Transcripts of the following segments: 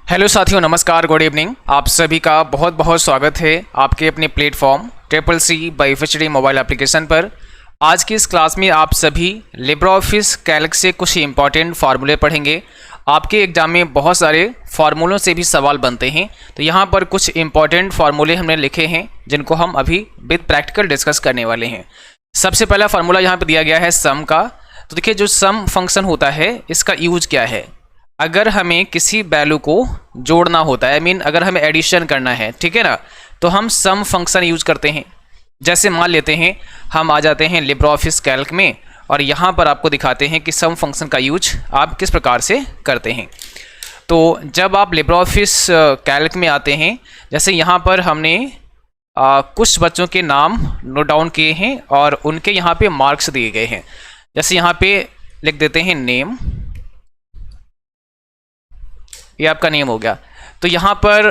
Hello साथियों, नमस्कार, good evening. आप सभी का बहुत बहुत स्वागत है आपके अपने platform CCC by FHD mobile application पर। आज की इस क्लास में आप सभी लिब्रियोफिस कैल्क से कुछ इंपॉर्टेंट फार्मूले पढ़ेंगे। आपके एग्जाम में बहुत सारे फार्मूलों से भी सवाल बनते हैं, तो यहाँ पर कुछ इंपॉर्टेंट फार्मूले हमने लिखे हैं जिनको हम अभी विद प्रैक्टिकल डिस्कस करने वाले हैं। सबसे पहला फार्मूला यहाँ पर दिया गया है सम का। तो देखिए, जो सम फंक्शन होता है इसका यूज क्या है। अगर हमें किसी वैल्यू को जोड़ना होता है, मीन अगर हमें एडिशन करना है, ठीक है ना, तो हम सम फंक्शन यूज करते हैं। जैसे मान लेते हैं हम आ जाते हैं लिब्रियोफिस कैल्क में और यहाँ पर आपको दिखाते हैं कि सम फंक्शन का यूज आप किस प्रकार से करते हैं। तो जब आप लिब्रियोफिस कैल्क में आते हैं, जैसे यहाँ पर हमने कुछ बच्चों के नाम नोट डाउन किए हैं और उनके यहाँ पे मार्क्स दिए गए हैं। जैसे यहाँ पे लिख देते हैं नेम, ये आपका नेम हो गया। तो यहाँ पर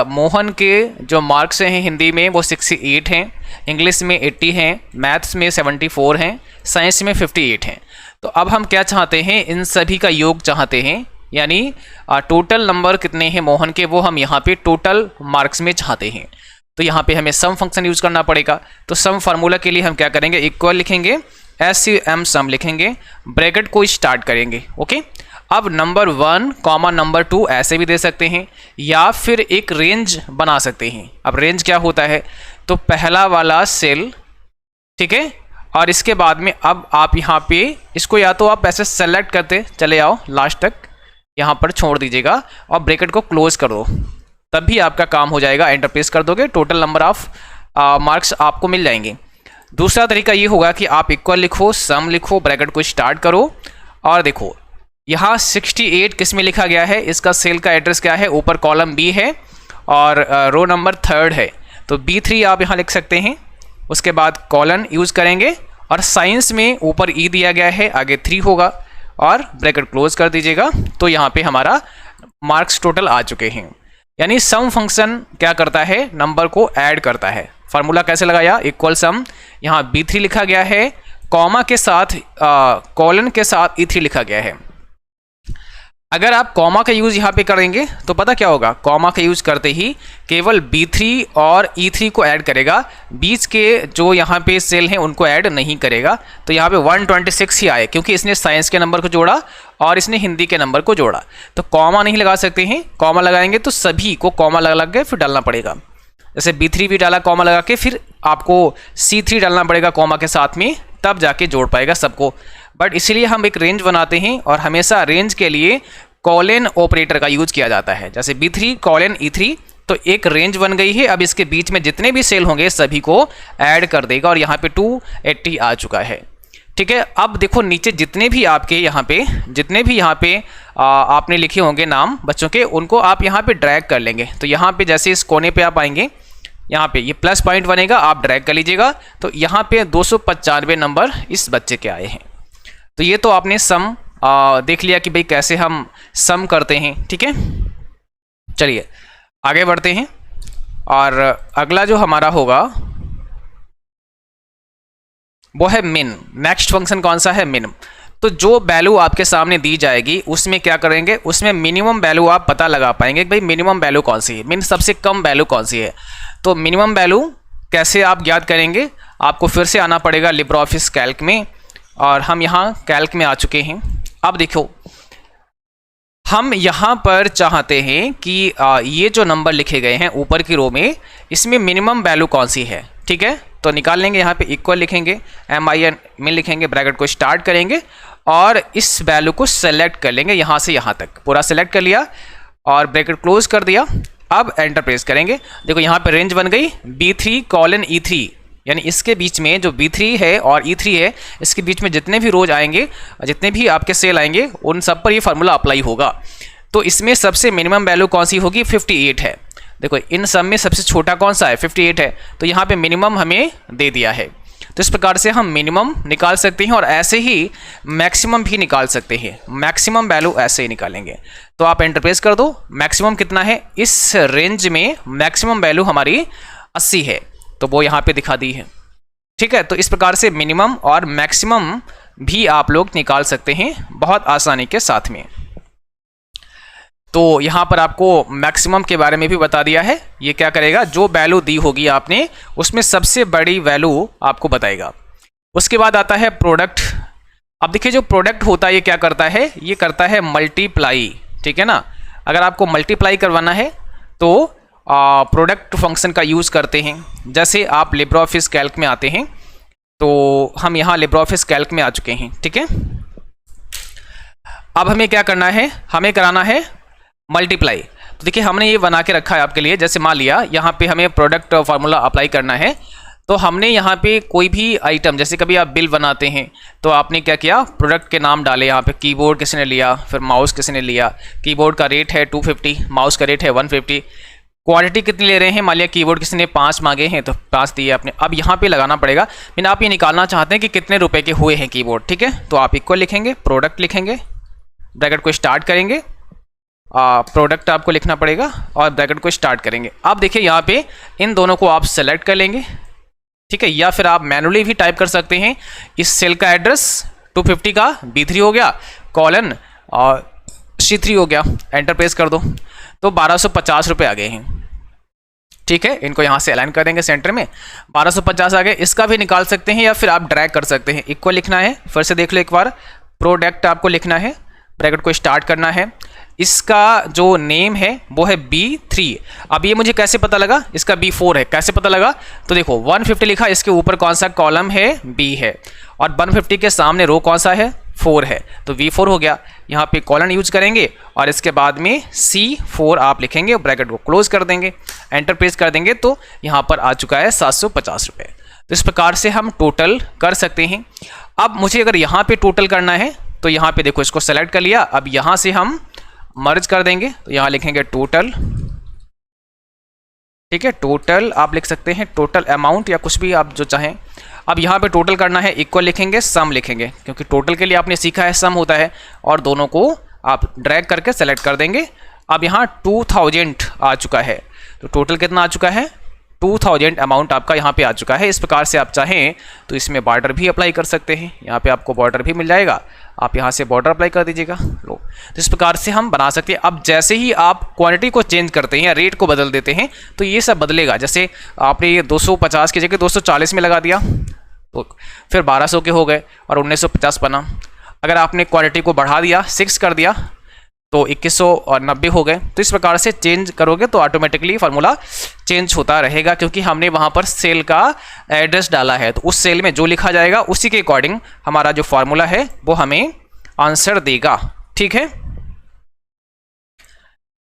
मोहन के जो मार्क्स हैं हिंदी में वो 68 हैं, इंग्लिश में 80 हैं, मैथ्स में 74 हैं, साइंस में 58 हैं। तो अब हम क्या चाहते हैं, इन सभी का योग चाहते हैं, यानी टोटल नंबर कितने हैं मोहन के, वो हम यहाँ पे टोटल मार्क्स में चाहते हैं। तो यहाँ पे हमें सम फंक्शन यूज करना पड़ेगा। तो सम फार्मूला के लिए हम क्या करेंगे, इक्वल लिखेंगे, SUM सम लिखेंगे, ब्रैकेट को स्टार्ट करेंगे। ओके, अब नंबर 1 कॉमा नंबर 2 ऐसे भी दे सकते हैं या फिर एक रेंज बना सकते हैं। अब रेंज क्या होता है, तो पहला वाला सेल, ठीक है, और इसके बाद में अब आप यहाँ पे इसको या तो आप ऐसे सेलेक्ट करते चले आओ, लास्ट तक यहाँ पर छोड़ दीजिएगा और ब्रैकेट को क्लोज कर दो, तब भी आपका काम हो जाएगा। एंटर प्रेस कर दोगे, टोटल नंबर ऑफ मार्क्स आपको मिल जाएंगे। दूसरा तरीका ये होगा कि आप इक्वल लिखो, सम लिखो, ब्रैकेट को स्टार्ट करो और देखो यहाँ 68 किस में लिखा गया है, इसका सेल का एड्रेस क्या है, ऊपर कॉलम B है और रो नंबर 3 है, तो B3 आप यहाँ लिख सकते हैं। उसके बाद कॉलन यूज करेंगे और साइंस में ऊपर E दिया गया है, आगे 3 होगा और ब्रैकेट क्लोज कर दीजिएगा। तो यहाँ पे हमारा मार्क्स टोटल आ चुके हैं। यानी सम फंक्शन क्या करता है, नंबर को ऐड करता है। फार्मूला कैसे लगाया, इक्वल सम, यहाँ B3 लिखा गया है, कॉमा के साथ कॉलन के साथ E3 लिखा गया है। अगर आप कॉमा का यूज यहाँ पे करेंगे तो पता क्या होगा, कॉमा का यूज करते ही केवल B3 और E3 को ऐड करेगा, बीच के जो यहाँ पे सेल हैं उनको ऐड नहीं करेगा। तो यहाँ पे 126 ही आए, क्योंकि इसने साइंस के नंबर को जोड़ा और इसने हिंदी के नंबर को जोड़ा। तो कॉमा नहीं लगा सकते हैं, कॉमा लगाएंगे तो सभी को कॉमा लगा के फिर डालना पड़ेगा। जैसे B3 भी डाला कॉमा लगा के, फिर आपको C3 डालना पड़ेगा कॉमा के साथ में, तब जाके जोड़ पाएगा सबको। बट इसलिए हम एक रेंज बनाते हैं और हमेशा रेंज के लिए कॉलन ऑपरेटर का यूज किया जाता है। जैसे B3 कॉलन E3, तो एक रेंज बन गई है। अब इसके बीच में जितने भी सेल होंगे सभी को ऐड कर देगा और यहाँ पे 280 आ चुका है। ठीक है, अब देखो नीचे जितने भी आपके यहाँ पे आपने लिखे होंगे नाम बच्चों के, उनको आप यहाँ पे ड्रैग कर लेंगे। तो यहाँ पे जैसे इस कोने पे आप आएंगे, यहाँ पे ये प्लस पॉइंट बनेगा, आप ड्रैग कर लीजिएगा। तो यहाँ पे 295 नंबर इस बच्चे के आए हैं। तो ये तो आपने सम देख लिया कि भाई कैसे हम सम करते हैं। ठीक है, चलिए आगे बढ़ते हैं और अगला जो हमारा होगा वो है मिन। नेक्स्ट फंक्शन कौन सा है, मिन। तो जो वैल्यू आपके सामने दी जाएगी उसमें क्या करेंगे, उसमें मिनिमम वैल्यू आप पता लगा पाएंगे कि भाई मिनिमम वैल्यू कौन सी है, मीन सबसे कम वैल्यू कौन सी है। तो मिनिमम वैल्यू कैसे आप ज्ञात करेंगे, आपको फिर से आना पड़ेगा लिब्रियोफिस कैल्क में और हम यहाँ कैल्क में आ चुके हैं। अब देखो, हम यहाँ पर चाहते हैं कि ये जो नंबर लिखे गए हैं ऊपर की रो में, इसमें मिनिमम वैल्यू कौन सी है। ठीक है, तो निकाल लेंगे, यहाँ पे इक्वल लिखेंगे, MIN में लिखेंगे, ब्रैकेट को स्टार्ट करेंगे और इस वैल्यू को सेलेक्ट कर लेंगे, यहाँ से यहाँ तक पूरा सेलेक्ट कर लिया और ब्रैकेट क्लोज कर दिया। अब एंटर प्रेस करेंगे, देखो यहाँ पे रेंज बन गई B3 कॉलन E3, यानी इसके बीच में जो B3 है और E3 है, इसके बीच में जितने भी रोज आएंगे, जितने भी आपके सेल आएंगे, उन सब पर ये फार्मूला अप्लाई होगा। तो इसमें सबसे मिनिमम वैल्यू कौन सी होगी, 58 है। देखो इन सब में सबसे छोटा कौन सा है, 58 है। तो यहाँ पे मिनिमम हमें दे दिया है। तो इस प्रकार से हम मिनिमम निकाल सकते हैं और ऐसे ही मैक्सिमम भी निकाल सकते हैं। मैक्सिमम वैल्यू ऐसे ही निकालेंगे। तो आप एंटर प्रेस कर दो, मैक्सिमम कितना है, इस रेंज में मैक्सिमम वैल्यू हमारी 80 है, तो वो यहाँ पे दिखा दी है। ठीक है, तो इस प्रकार से मिनिमम और मैक्सिमम भी आप लोग निकाल सकते हैं बहुत आसानी के साथ में। तो यहाँ पर आपको मैक्सिमम के बारे में भी बता दिया है। ये क्या करेगा, जो वैल्यू दी होगी आपने उसमें सबसे बड़ी वैल्यू आपको बताएगा। उसके बाद आता है प्रोडक्ट। अब देखिए जो प्रोडक्ट होता है ये क्या करता है, ये करता है मल्टीप्लाई, ठीक है ना। अगर आपको मल्टीप्लाई करवाना है तो प्रोडक्ट फंक्शन का यूज़ करते हैं। जैसे आप लिब्रे ऑफिस कैल्क में आते हैं, तो हम यहाँ लिब्रे ऑफिस कैल्क में आ चुके हैं, ठीक है। अब हमें क्या करना है, हमें कराना है मल्टीप्लाई। तो देखिए हमने ये बना के रखा है आपके लिए। जैसे मान लिया यहाँ पे हमें प्रोडक्ट फार्मूला अप्लाई करना है, तो हमने यहाँ पे कोई भी आइटम, जैसे कभी आप बिल बनाते हैं तो आपने क्या किया, प्रोडक्ट के नाम डाले। यहाँ पे कीबोर्ड किसने लिया, फिर माउस किसने लिया, कीबोर्ड का रेट है 250, माउस का रेट है 150, क्वांटिटी कितनी ले रहे हैं, मान लिया कीबोर्ड किसी ने 5 मांगे हैं तो 5 दिए आपने। अब यहाँ पे लगाना पड़ेगा, लेकिन आप ये निकालना चाहते हैं कि कितने रुपए के हुए हैं कीबोर्ड, ठीक है। तो आप इक्वल लिखेंगे, प्रोडक्ट लिखेंगे, ब्रैकेट को स्टार्ट करेंगे, प्रोडक्ट आपको लिखना पड़ेगा और ब्रैकेट को स्टार्ट करेंगे। अब देखिए यहाँ पे इन दोनों को आप सेलेक्ट कर लेंगे, ठीक है, या फिर आप मैनुअली भी टाइप कर सकते हैं। इस सेल का एड्रेस 250 का B3 हो गया, कॉलन और C3 हो गया, एंटर प्रेस कर दो तो 1250 रुपये आ गए हैं, ठीक है। इनको यहाँ से अलाइन कर देंगे सेंटर में, 1250 आ गए। इसका भी निकाल सकते हैं या फिर आप ड्रैग कर सकते हैं। इक्वल लिखना है, फिर से देख लो एक बार, प्रोडक्ट आपको लिखना है, ब्रैकेट को स्टार्ट करना है। इसका जो नेम है वो है B3। अब ये मुझे कैसे पता लगा, इसका B4 है, कैसे पता लगा, तो देखो 150 लिखा, इसके ऊपर कौन सा कॉलम है, B है, और 150 के सामने रो कौन सा है, 4 है, तो V4 हो गया। यहाँ पे कॉलन यूज करेंगे और इसके बाद में C4 आप लिखेंगे, ब्रैकेट को क्लोज कर देंगे, एंटर प्रेस कर देंगे, तो यहाँ पर आ चुका है 750 रुपये। तो इस प्रकार से हम टोटल कर सकते हैं। अब मुझे अगर यहाँ पे टोटल करना है तो यहाँ पे देखो इसको सेलेक्ट कर लिया। अब यहाँ से हम मर्ज कर देंगे, तो यहाँ लिखेंगे टोटल, ठीक है। टोटल आप लिख सकते हैं, टोटल अमाउंट या कुछ भी आप जो चाहें। अब यहाँ पे टोटल करना है, इक्वल लिखेंगे, सम लिखेंगे, क्योंकि टोटल के लिए आपने सीखा है सम होता है, और दोनों को आप ड्रैग करके सेलेक्ट कर देंगे। अब यहाँ 2000 आ चुका है, तो टोटल कितना आ चुका है, 2000 अमाउंट आपका यहाँ पे आ चुका है। इस प्रकार से आप चाहें तो इसमें बॉर्डर भी अप्लाई कर सकते हैं, यहाँ पे आपको बॉर्डर भी मिल जाएगा, आप यहाँ से बॉर्डर अप्लाई कर दीजिएगा। लो, तो इस प्रकार से हम बना सकते हैं। अब जैसे ही आप क्वांटिटी को चेंज करते हैं या रेट को बदल देते हैं तो ये सब बदलेगा। जैसे आपने ये 250 की जगह 240 में लगा दिया तो फिर 1200 के हो गए और 1950 बना। अगर आपने क्वांटिटी को बढ़ा दिया, 6 कर दिया, तो 2190 हो गए। तो इस प्रकार से चेंज करोगे तो ऑटोमेटिकली फार्मूला चेंज होता रहेगा, क्योंकि हमने वहाँ पर सेल का एड्रेस डाला है। तो उस सेल में जो लिखा जाएगा उसी के अकॉर्डिंग हमारा जो फार्मूला है वो हमें आंसर देगा, ठीक है।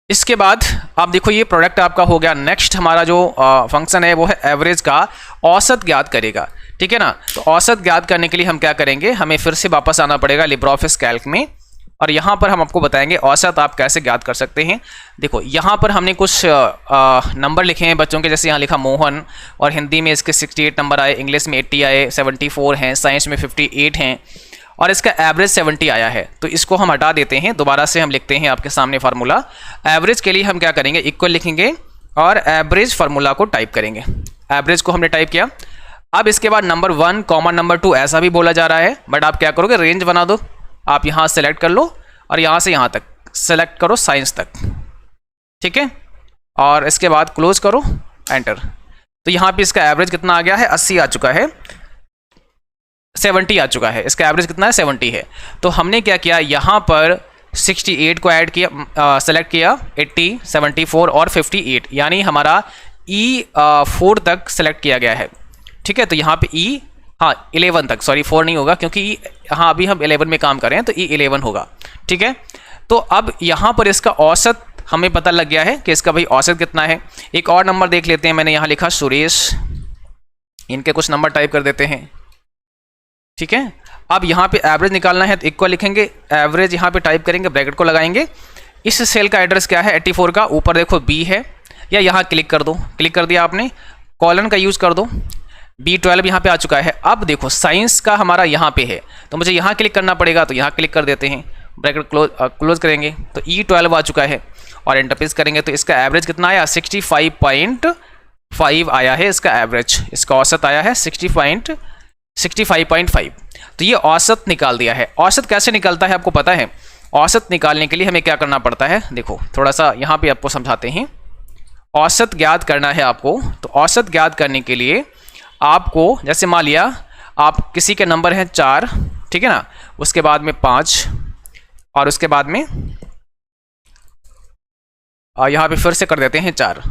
इसके बाद आप देखो ये प्रोडक्ट आपका हो गया। नेक्स्ट हमारा जो फंक्शन है वो है एवरेज का औसत ज्ञात करेगा, ठीक है ना। तो औसत ज्ञात करने के लिए हम क्या करेंगे, हमें फिर से वापस आना पड़ेगा लिब्रे ऑफिस कैल्क में, और यहाँ पर हम आपको बताएंगे औसत आप कैसे ज्ञात कर सकते हैं। देखो यहाँ पर हमने कुछ नंबर लिखे हैं बच्चों के, जैसे यहाँ लिखा मोहन, और हिंदी में इसके 68 नंबर आए, इंग्लिश में 80 आए, 74 हैं, साइंस में 58 हैं, और इसका एवरेज 70 आया है। तो इसको हम हटा देते हैं, दोबारा से हम लिखते हैं आपके सामने फार्मूला। एवरेज के लिए हम क्या करेंगे, इक्वल लिखेंगे और एवरेज फार्मूला को टाइप करेंगे। एवरेज को हमने टाइप किया। अब इसके बाद नंबर 1 कॉमा नंबर 2 ऐसा भी बोला जा रहा है, बट आप क्या करोगे, रेंज बना दो। आप यहाँ सेलेक्ट कर लो और यहाँ से यहाँ तक सेलेक्ट करो, साइंस तक, ठीक है, और इसके बाद क्लोज करो, एंटर। तो यहाँ पे इसका एवरेज कितना आ गया है, 80 आ चुका है, 70 आ चुका है। इसका एवरेज कितना है, 70 है। तो हमने क्या किया, यहाँ पर 68 को ऐड किया, सेलेक्ट किया, 80, 74 और 58, यानी हमारा E4 तक सेलेक्ट किया गया है, ठीक है। तो यहाँ पे E, हाँ 11 तक, सॉरी 4 नहीं होगा, क्योंकि हाँ अभी हम 11 में काम कर रहे हैं, तो E11 होगा, ठीक है। तो अब यहाँ पर इसका औसत हमें पता लग गया है कि इसका भाई औसत कितना है। एक और नंबर देख लेते हैं, मैंने यहाँ लिखा सुरेश, इनके कुछ नंबर टाइप कर देते हैं, ठीक है। अब यहाँ पे एवरेज निकालना है, तो इक्वल लिखेंगे, एवरेज यहाँ पे टाइप करेंगे, ब्रैकेट को लगाएंगे। इस सेल का एड्रेस क्या है, 84 का, ऊपर देखो B है, या यहाँ क्लिक कर दो, क्लिक कर दिया आपने, कॉलन का यूज़ कर दो, B12 यहाँ पे आ चुका है। अब देखो साइंस का हमारा यहाँ पे है, तो मुझे यहाँ क्लिक करना पड़ेगा, तो यहाँ क्लिक कर देते हैं, ब्रैकेट क्लोज करेंगे, तो E12 आ चुका है और एंटर प्रेस करेंगे। तो इसका एवरेज कितना आया, 65.5 आया है इसका एवरेज। इसका औसत आया है 65.5। तो ये औसत निकाल दिया है। औसत कैसे निकलता है आपको पता है, औसत निकालने के लिए हमें क्या करना पड़ता है, देखो थोड़ा सा यहाँ पे आपको समझाते हैं। औसत ज्ञात करना है आपको, तो औसत ज्ञात करने के लिए आपको, जैसे मान लिया आप किसी के नंबर हैं 4, ठीक है ना, उसके बाद में 5 और उसके बाद में यहाँ पे फिर से कर देते हैं 4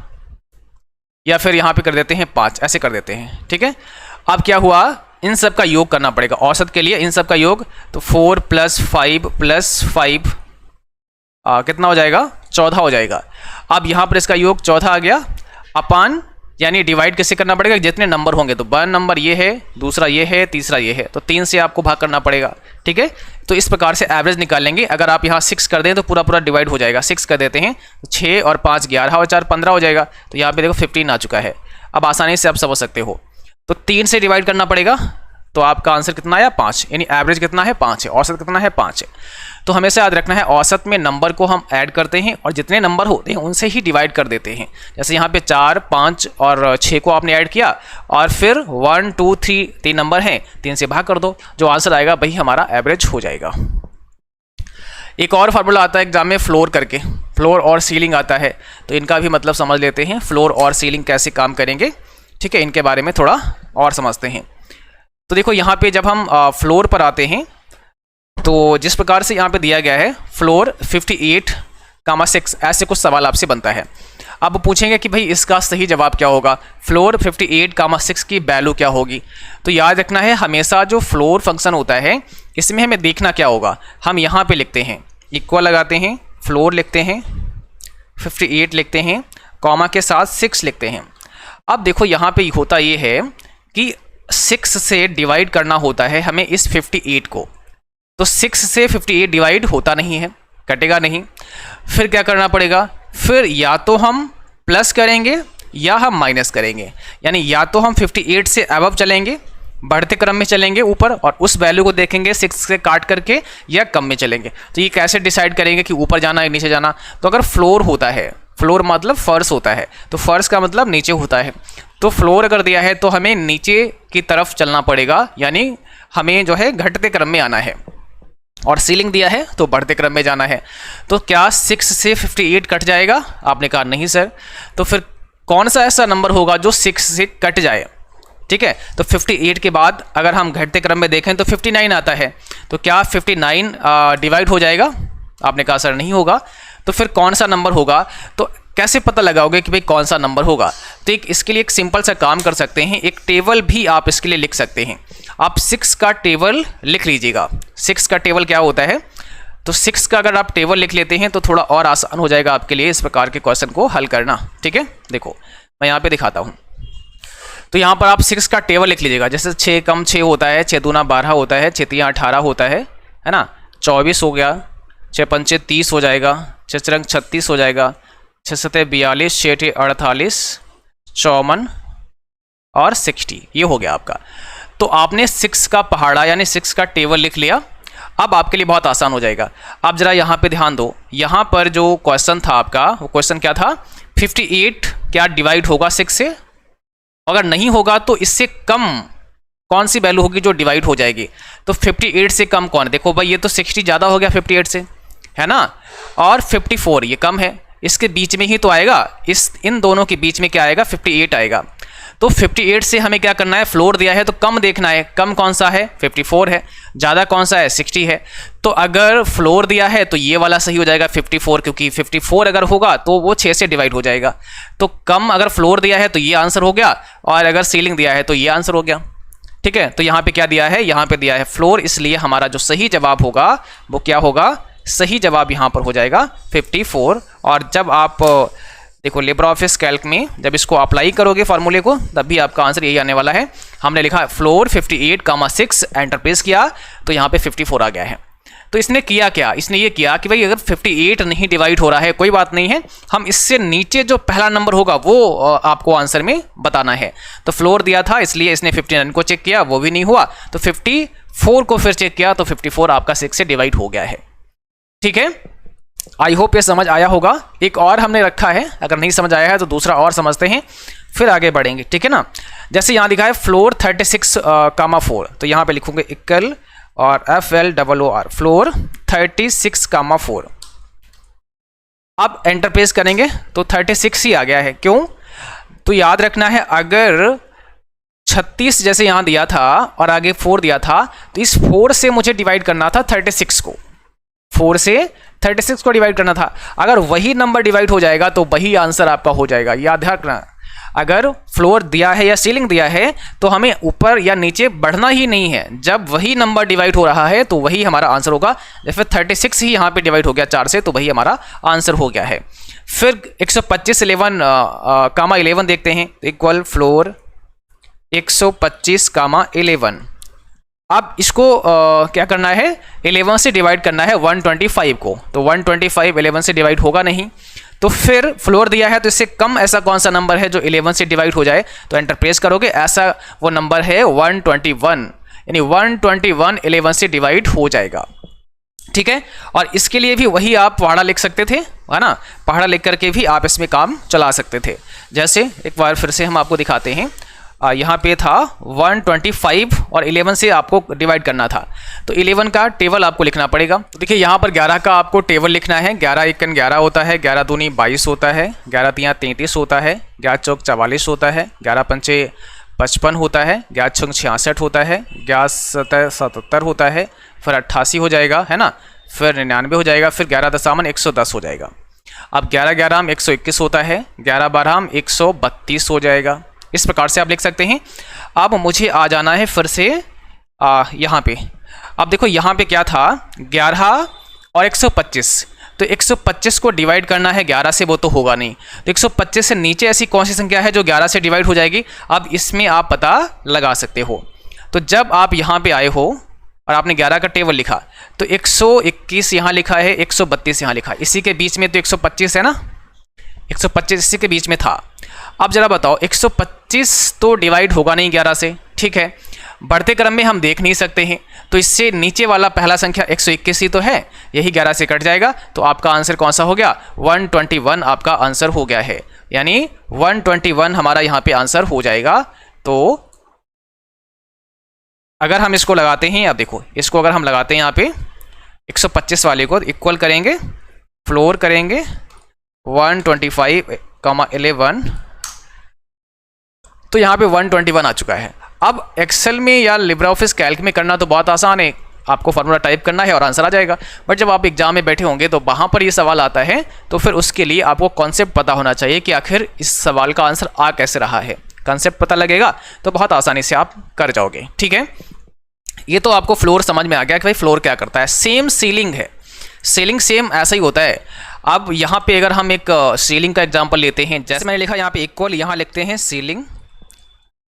या फिर यहाँ पे कर देते हैं 5, ऐसे कर देते हैं, ठीक है। अब क्या हुआ, इन सब का योग करना पड़ेगा औसत के लिए, इन सब का योग, तो 4 + 5 + 5 कितना हो जाएगा, 14 हो जाएगा। अब यहाँ पर इसका योग 14 आ गया, अपान यानी डिवाइड किससे करना पड़ेगा, जितने नंबर होंगे, तो 1 नंबर ये है, दूसरा ये है, तीसरा ये है, तो 3 से आपको भाग करना पड़ेगा, ठीक है। तो इस प्रकार से एवरेज निकाल लेंगे। अगर आप यहाँ 6 कर दें तो पूरा पूरा डिवाइड हो जाएगा, 6 कर देते हैं तो 6 और 5 11 और 4 15 हो जाएगा, तो यहाँ पे देखो 15 आ चुका है। अब आसानी से आप समझ सकते हो, तो 3 से डिवाइड करना पड़ेगा, तो आपका आंसर कितना आया 5, यानी एवरेज कितना है 5 है, औसत कितना है 5 है। तो हमेशा याद रखना है औसत में नंबर को हम ऐड करते हैं और जितने नंबर होते हैं उनसे ही डिवाइड कर देते हैं। जैसे यहाँ पे 4 5 और 6 को आपने ऐड किया और फिर 1 2 3 3 नंबर हैं, 3 से भाग कर दो, जो आंसर आएगा वही हमारा एवरेज हो जाएगा। एक और फार्मूला आता है एग्जाम में फ्लोर करके, फ्लोर और सीलिंग आता है, तो इनका भी मतलब समझ लेते हैं, फ्लोर और सीलिंग कैसे काम करेंगे, ठीक है, इनके बारे में थोड़ा और समझते हैं। तो देखो यहाँ पे जब हम फ्लोर पर आते हैं तो जिस प्रकार से यहाँ पे दिया गया है फ्लोर 58,6, ऐसे कुछ सवाल आपसे बनता है। अब पूछेंगे कि भाई इसका सही जवाब क्या होगा, फ्लोर 58,6 की वैल्यू क्या होगी। तो याद रखना है हमेशा जो फ्लोर फंक्शन होता है इसमें हमें देखना क्या होगा, हम यहाँ पे लिखते हैं इक्वल लगाते हैं, फ्लोर लिखते हैं, 58 लिखते हैं, कॉमा के साथ 6 लिखते हैं। अब देखो यहाँ पे होता ये है कि 6 से डिवाइड करना होता है हमें इस 58 को, तो 6 से 58 डिवाइड होता नहीं है, कटेगा नहीं। फिर क्या करना पड़ेगा, फिर या तो हम प्लस करेंगे या हम माइनस करेंगे, यानी या तो हम 58 से अबव चलेंगे, बढ़ते क्रम में चलेंगे ऊपर और उस वैल्यू को देखेंगे 6 से काट करके, या कम में चलेंगे। तो ये कैसे डिसाइड करेंगे कि ऊपर जाना है नीचे जाना, तो अगर फ्लोर होता है, फ्लोर मतलब फर्श होता है, तो फर्श का मतलब नीचे होता है, तो फ्लोर अगर दिया है तो हमें नीचे की तरफ चलना पड़ेगा, यानी हमें जो है घटते क्रम में आना है, और सीलिंग दिया है तो बढ़ते क्रम में जाना है। तो क्या 6 से 58 कट जाएगा, आपने कहा नहीं सर, तो फिर कौन सा ऐसा नंबर होगा जो 6 से कट जाए, ठीक है। तो 58 के बाद अगर हम घटते क्रम में देखें तो 59 आता है, तो क्या 59 डिवाइड हो जाएगा, आपने कहा सर नहीं होगा, तो फिर कौन सा नंबर होगा, तो कैसे पता लगाओगे कि भाई कौन सा नंबर होगा। तो इसके लिए एक सिंपल सा काम कर सकते हैं, एक टेबल भी आप इसके लिए लिख सकते हैं। आप 6 का टेबल लिख लीजिएगा, 6 का टेबल क्या होता है, तो 6 का अगर आप टेबल लिख लेते हैं तो थोड़ा और आसान हो जाएगा आपके लिए इस प्रकार के क्वेश्चन को हल करना, ठीक है। देखो मैं यहाँ पे दिखाता हूँ, तो यहाँ पर आप 6 का टेबल लिख लीजिएगा। जैसे 6 कम 6 होता है, 6 दूना 12 होता है, 6 तिया 18 होता है ना, 24 हो गया, 6 पंचे 30 हो जाएगा, 6 चरंग 36 हो जाएगा, 6 सते 42, 6 टे 48, 54 और 60, ये हो गया आपका। तो आपने 6 का पहाड़ा यानी 6 का टेबल लिख लिया। अब आपके लिए बहुत आसान हो जाएगा। आप जरा यहाँ पे ध्यान दो, यहाँ पर जो क्वेश्चन था आपका, वो क्वेश्चन क्या था, 58 क्या डिवाइड होगा 6 से, अगर नहीं होगा तो इससे कम कौन सी वैल्यू होगी जो डिवाइड हो जाएगी। तो 58 से कम कौन है, देखो भाई ये तो 60 ज़्यादा हो गया 58 से, है ना, और 54 ये कम है, इसके बीच में ही तो आएगा, इन दोनों के बीच में क्या आएगा 58 आएगा। तो 58 से हमें क्या करना है, फ्लोर दिया है तो कम देखना है, कम कौन सा है 54 है, ज़्यादा कौन सा है 60 है। तो अगर फ्लोर दिया है तो ये वाला सही हो जाएगा 54, क्योंकि 54 अगर होगा तो वो 6 से डिवाइड हो जाएगा। तो कम अगर फ्लोर दिया है तो ये आंसर हो गया, और अगर सीलिंग दिया है तो ये आंसर हो गया, ठीक है। तो यहाँ पे क्या दिया है, यहाँ पे दिया है फ्लोर, इसलिए हमारा जो सही जवाब होगा वो क्या होगा, सही जवाब यहाँ पर हो जाएगा 54। और जब आप देखो लिब्रे ऑफिस कैल्क में जब इसको अप्लाई करोगे फार्मूले को, तब भी आपका आंसर यही आने वाला है। हमने लिखा फ्लोर 58,6, एंटर प्रेस किया तो यहाँ पे 54 आ गया है। तो इसने किया क्या, इसने ये किया कि भाई अगर 58 नहीं डिवाइड हो रहा है कोई बात नहीं है, हम इससे नीचे जो पहला नंबर होगा वो आपको आंसर में बताना है। तो फ्लोर दिया था इसलिए इसने 59 को चेक किया, वो भी नहीं हुआ, तो 54 को फिर चेक किया तो 54 आपका 6 से डिवाइड हो गया है, ठीक है। आई होप ये समझ आया होगा। एक और हमने रखा है, अगर नहीं समझ आया है तो दूसरा और समझते हैं, फिर आगे बढ़ेंगे, ठीक है ना। जैसे यहाँ लिखा है फ्लोर 36,4, तो यहाँ पे लिखूंगे इक्वल और FLOOR फ्लोर 36,4। अब एंटर प्रेस करेंगे तो 36 ही आ गया है। क्यों? तो याद रखना है, अगर 36 जैसे यहाँ दिया था और आगे 4 दिया था, तो इस 4 से मुझे डिवाइड करना था 36 को, 4 से 36 को डिवाइड करना था। अगर वही नंबर डिवाइड हो जाएगा तो वही आंसर आपका हो जाएगा। याद रखना, अगर फ्लोर दिया है या सीलिंग दिया है तो हमें ऊपर या नीचे बढ़ना ही नहीं है। जब वही नंबर डिवाइड हो रहा है तो वही हमारा आंसर होगा। जैसे 36 ही यहाँ पे डिवाइड हो गया 4 से, तो वही हमारा आंसर हो गया है। फिर 125 11 देखते हैं, इक्वल फ्लोर 125, 11। अब इसको क्या करना है, 11 से डिवाइड करना है 125 को, तो 125 11 से डिवाइड होगा नहीं। तो फिर फ्लोर दिया है तो इससे कम ऐसा कौन सा नंबर है जो 11 से डिवाइड हो जाए, तो एंटर प्रेस करोगे, ऐसा वो नंबर है 121, यानी 121 11 से डिवाइड हो जाएगा। ठीक है, और इसके लिए भी वही आप पहाड़ा लिख सकते थे, है ना, पहाड़ा लिख करके भी आप इसमें काम चला सकते थे। जैसे एक बार फिर से हम आपको दिखाते हैं, यहाँ पे था 125 और 11 से आपको डिवाइड करना था, तो 11 का टेबल आपको लिखना पड़ेगा। तो देखिए यहाँ पर 11 का आपको टेबल लिखना है। 11 एकन 11 होता है, 11 दूनी 22 होता है, 11 तियाँ 33 होता है, 11 चौक 44 होता है, 11 पंचे 55 होता है, 11 छंग 66 होता है, 11 सतह 77 होता है, फिर 88 हो जाएगा, है ना, फिर 99 हो जाएगा, फिर 11 दशामन 110 हो जाएगा। अब 11 11 121 होता है, 11 12 132 हो जाएगा। इस प्रकार से आप लिख सकते हैं। अब मुझे आ जाना है फिर से यहाँ पे। अब देखो यहाँ पे क्या था, 11 और 125, तो 125 को डिवाइड करना है 11 से, वो तो होगा नहीं। तो 125 से नीचे ऐसी कौन सी संख्या है जो 11 से डिवाइड हो जाएगी, अब इसमें आप पता लगा सकते हो। तो जब आप यहाँ पे आए हो और आपने 11 का टेबल लिखा, तो 121 यहाँ लिखा है, 132 यहाँ लिखा है, इसी के बीच में तो 125 है ना, 125 इसी के बीच में था। अब जरा बताओ, 125 तो डिवाइड होगा नहीं 11 से, ठीक है, बढ़ते क्रम में हम देख नहीं सकते हैं, तो इससे नीचे वाला पहला संख्या 121 ही तो है, यही 11 से कट जाएगा, तो आपका आंसर कौन सा हो गया, 121 आपका आंसर हो गया है, यानी 121 हमारा यहाँ पे आंसर हो जाएगा। तो अगर हम इसको लगाते हैं, अब देखो इसको अगर हम लगाते हैं यहाँ पे 125 वाले को इक्वल करेंगे, फ्लोर करेंगे 125, 11, तो यहाँ पे 121 आ चुका है। अब एक्सेल में या लिब्रा ऑफिस कैल्क में करना तो बहुत आसान है, आपको फार्मूला टाइप करना है और आंसर आ जाएगा। बट जब आप एग्जाम में बैठे होंगे तो वहाँ पर ये सवाल आता है, तो फिर उसके लिए आपको कॉन्सेप्ट पता होना चाहिए कि आखिर इस सवाल का आंसर आ कैसे रहा है। कॉन्सेप्ट पता लगेगा तो बहुत आसानी से आप कर जाओगे। ठीक है, ये तो आपको फ्लोर समझ में आ गया कि भाई फ्लोर क्या करता है। सेम सीलिंग है, सीलिंग सेम ऐसा ही होता है। अब यहाँ पे अगर हम एक सीलिंग का एग्जांपल लेते हैं, जैसे मैंने लिखा यहाँ पे इक्वल, यहाँ लिखते हैं सीलिंग,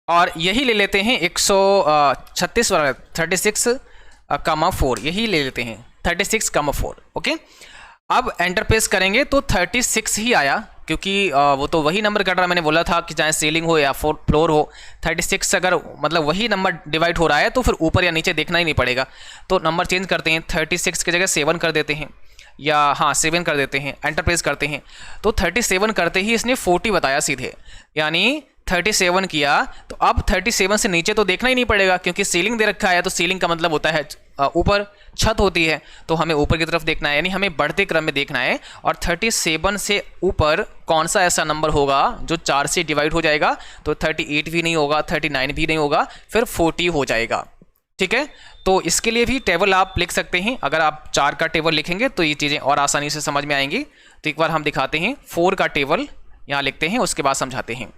और यही ले लेते हैं 136 वाला 36,4, यही ले लेते हैं 36,4। ओके, अब एंटर प्रेस करेंगे तो 36 ही आया, क्योंकि वो तो वही नंबर कट रहा है। मैंने बोला था कि चाहे सीलिंग हो या फ्लोर हो, 36 अगर मतलब वही नंबर डिवाइड हो रहा है तो फिर ऊपर या नीचे देखना ही नहीं पड़ेगा। तो नंबर चेंज करते हैं, 36 की जगह 7 कर देते हैं, या हाँ 7 कर देते हैं, एंटर प्रेस करते हैं तो 37 करते ही इसने 40 बताया सीधे, यानी 37 किया। तो अब 37 से नीचे तो देखना ही नहीं पड़ेगा, क्योंकि सीलिंग दे रखा है, तो सीलिंग का मतलब होता है ऊपर, छत होती है, तो हमें ऊपर की तरफ देखना है, यानी हमें बढ़ते क्रम में देखना है। और 37 से ऊपर कौन सा ऐसा नंबर होगा जो 4 से डिवाइड हो जाएगा, तो 38 भी नहीं होगा, 39 भी नहीं होगा, फिर 40 हो जाएगा। ठीक है, तो इसके लिए भी टेबल आप लिख सकते हैं। अगर आप 4 का टेबल लिखेंगे तो ये चीज़ें और आसानी से समझ में आएंगी। तो एक बार हम दिखाते हैं, 4 का टेबल यहाँ लिखते हैं, उसके बाद समझाते हैं।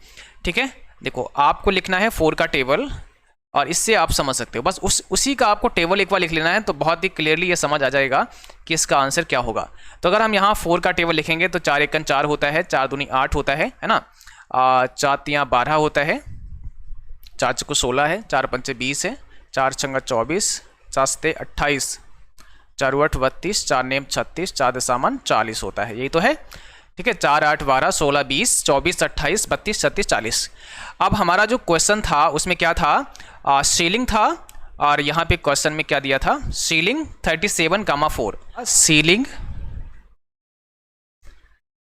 ठीक है, देखो आपको लिखना है 4 का टेबल, और इससे आप समझ सकते हो, बस उसी का आपको टेबल एक बार लिख लेना है, तो बहुत ही क्लियरली ये समझ आ जाएगा कि इसका आंसर क्या होगा। तो अगर हम यहाँ 4 का टेबल लिखेंगे तो 4 एकन 4 होता है, 4 दूनी 8 होता है ना, 4 तियाँ 12 होता है, 4 चौको 16 है, 4 पंचे 20 है, 4 छंगा 24, 4 सते 28, 4 8 32, 4 नेम 36, 4 दशामन 40 होता है, यही तो है। ठीक है, 4 8 12 16 20 24 28 32 36 40। अब हमारा जो क्वेश्चन था उसमें क्या था, सीलिंग था, और यहाँ पे क्वेश्चन में क्या दिया था, सीलिंग 37,4, सीलिंग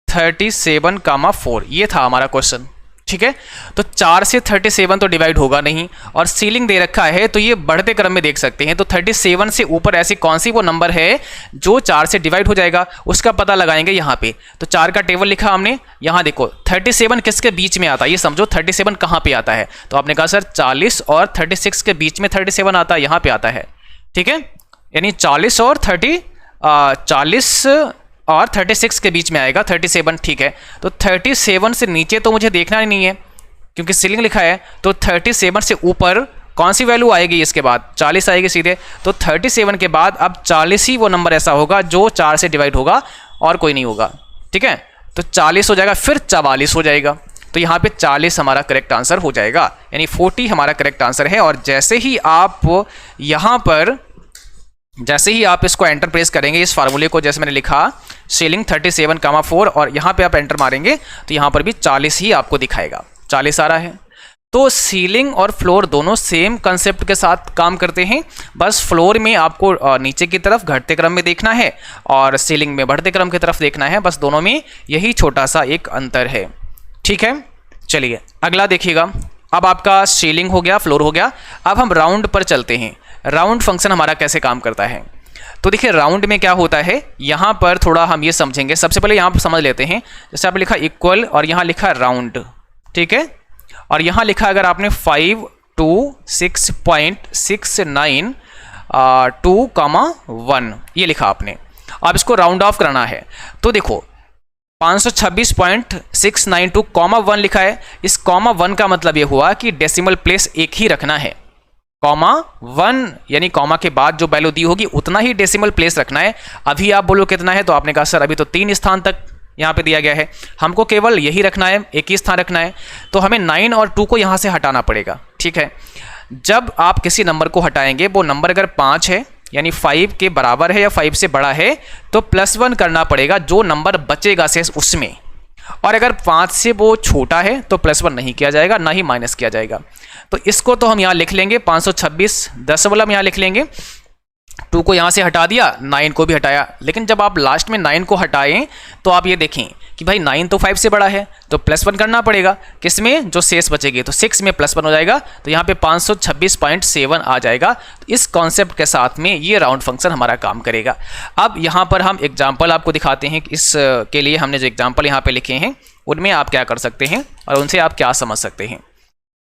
37,4 ये था हमारा क्वेश्चन। ठीक है। तो 4 से 37 तो डिवाइड होगा नहीं, और सीलिंग दे रखा है तो ये बढ़ते क्रम में देख सकते हैं। तो 37 से ऊपर ऐसी कौन सी वो नंबर है जो 4 से डिवाइड हो जाएगा, उसका पता लगाएंगे यहाँ पे। तो 4 का टेबल लिखा हमने, यहाँ देखो 37 किसके बीच में आता है, ये समझो 37 कहाँ पे आता है। तो आपने कहा सर 40 और 36 के बीच में 37 आता है, यहाँ पे आता है, ठीक है। यानी 40 और 36 के बीच में आएगा 37, ठीक है। तो 37 से नीचे तो मुझे देखना ही नहीं है क्योंकि सीलिंग लिखा है। तो 37 से ऊपर कौन सी वैल्यू आएगी, इसके बाद 40 आएगी सीधे। तो 37 के बाद अब 40 ही वो नंबर ऐसा होगा जो 4 से डिवाइड होगा और कोई नहीं होगा, ठीक है। तो 40 हो जाएगा, फिर 44 हो जाएगा। तो यहाँ पे 40 हमारा करेक्ट आंसर हो जाएगा, यानी 40 हमारा करेक्ट आंसर है। और जैसे ही आप इसको एंटर प्रेस करेंगे, इस फार्मूले को, जैसे मैंने लिखा सीलिंग 37,4 और यहाँ पे आप एंटर मारेंगे तो यहाँ पर भी 40 ही आपको दिखाएगा, 40 आ रहा है। तो सीलिंग और फ्लोर दोनों सेम कंसेप्ट के साथ काम करते हैं, बस फ्लोर में आपको नीचे की तरफ घटते क्रम में देखना है और सीलिंग में बढ़ते क्रम की तरफ देखना है, बस दोनों में यही छोटा सा एक अंतर है, ठीक है। चलिए अगला देखिएगा। अब आपका सीलिंग हो गया, फ्लोर हो गया, अब हम राउंड पर चलते हैं। राउंड फंक्शन हमारा कैसे काम करता है, तो देखिए राउंड में क्या होता है, यहाँ पर थोड़ा हम ये समझेंगे। सबसे पहले यहाँ पर समझ लेते हैं, जैसे आपने लिखा इक्वल और यहाँ लिखा राउंड, ठीक है। और यहाँ लिखा अगर आपने 526.69 2,1 ये लिखा आपने, अब इसको राउंड ऑफ करना है। तो देखो 526.692 1 लिखा है, इस 1 का मतलब ये हुआ कि डेसिमल प्लेस एक ही रखना है। 1 यानी कॉमा के बाद जो वैल्यू दी होगी उतना ही डेसिमल प्लेस रखना है। अभी आप बोलो कितना है, तो आपने कहा सर अभी तो 3 स्थान तक यहाँ पे दिया गया है, हमको केवल यही रखना है, एक ही स्थान रखना है। तो हमें 9 और 2 को यहाँ से हटाना पड़ेगा, ठीक है। जब आप किसी नंबर को हटाएंगे, वो नंबर अगर 5 है यानी 5 के बराबर है या 5 से बड़ा है, तो +1 करना पड़ेगा जो नंबर बचेगा शेष उसमें। और अगर 5 से वो छोटा है तो +1 नहीं किया जाएगा, ना ही माइनस किया जाएगा। तो इसको तो हम यहाँ लिख लेंगे 526 यहाँ लिख लेंगे। 2 को यहाँ से हटा दिया, 9 को भी हटाया। लेकिन जब आप लास्ट में 9 को हटाएं तो आप ये देखें कि भाई 9 तो 5 से बड़ा है, तो +1 करना पड़ेगा किसमें, जो शेष बचेगी। तो 6 में +1 हो जाएगा, तो यहाँ पे 526.7 आ जाएगा। तो इस कॉन्सेप्ट के साथ में ये राउंड फंक्शन हमारा काम करेगा। अब यहाँ पर हम एग्जाम्पल आपको दिखाते हैं, इस के लिए हमने जो एग्जाम्पल यहाँ पे लिखे हैं उनमें आप क्या कर सकते हैं और उनसे आप क्या समझ सकते हैं।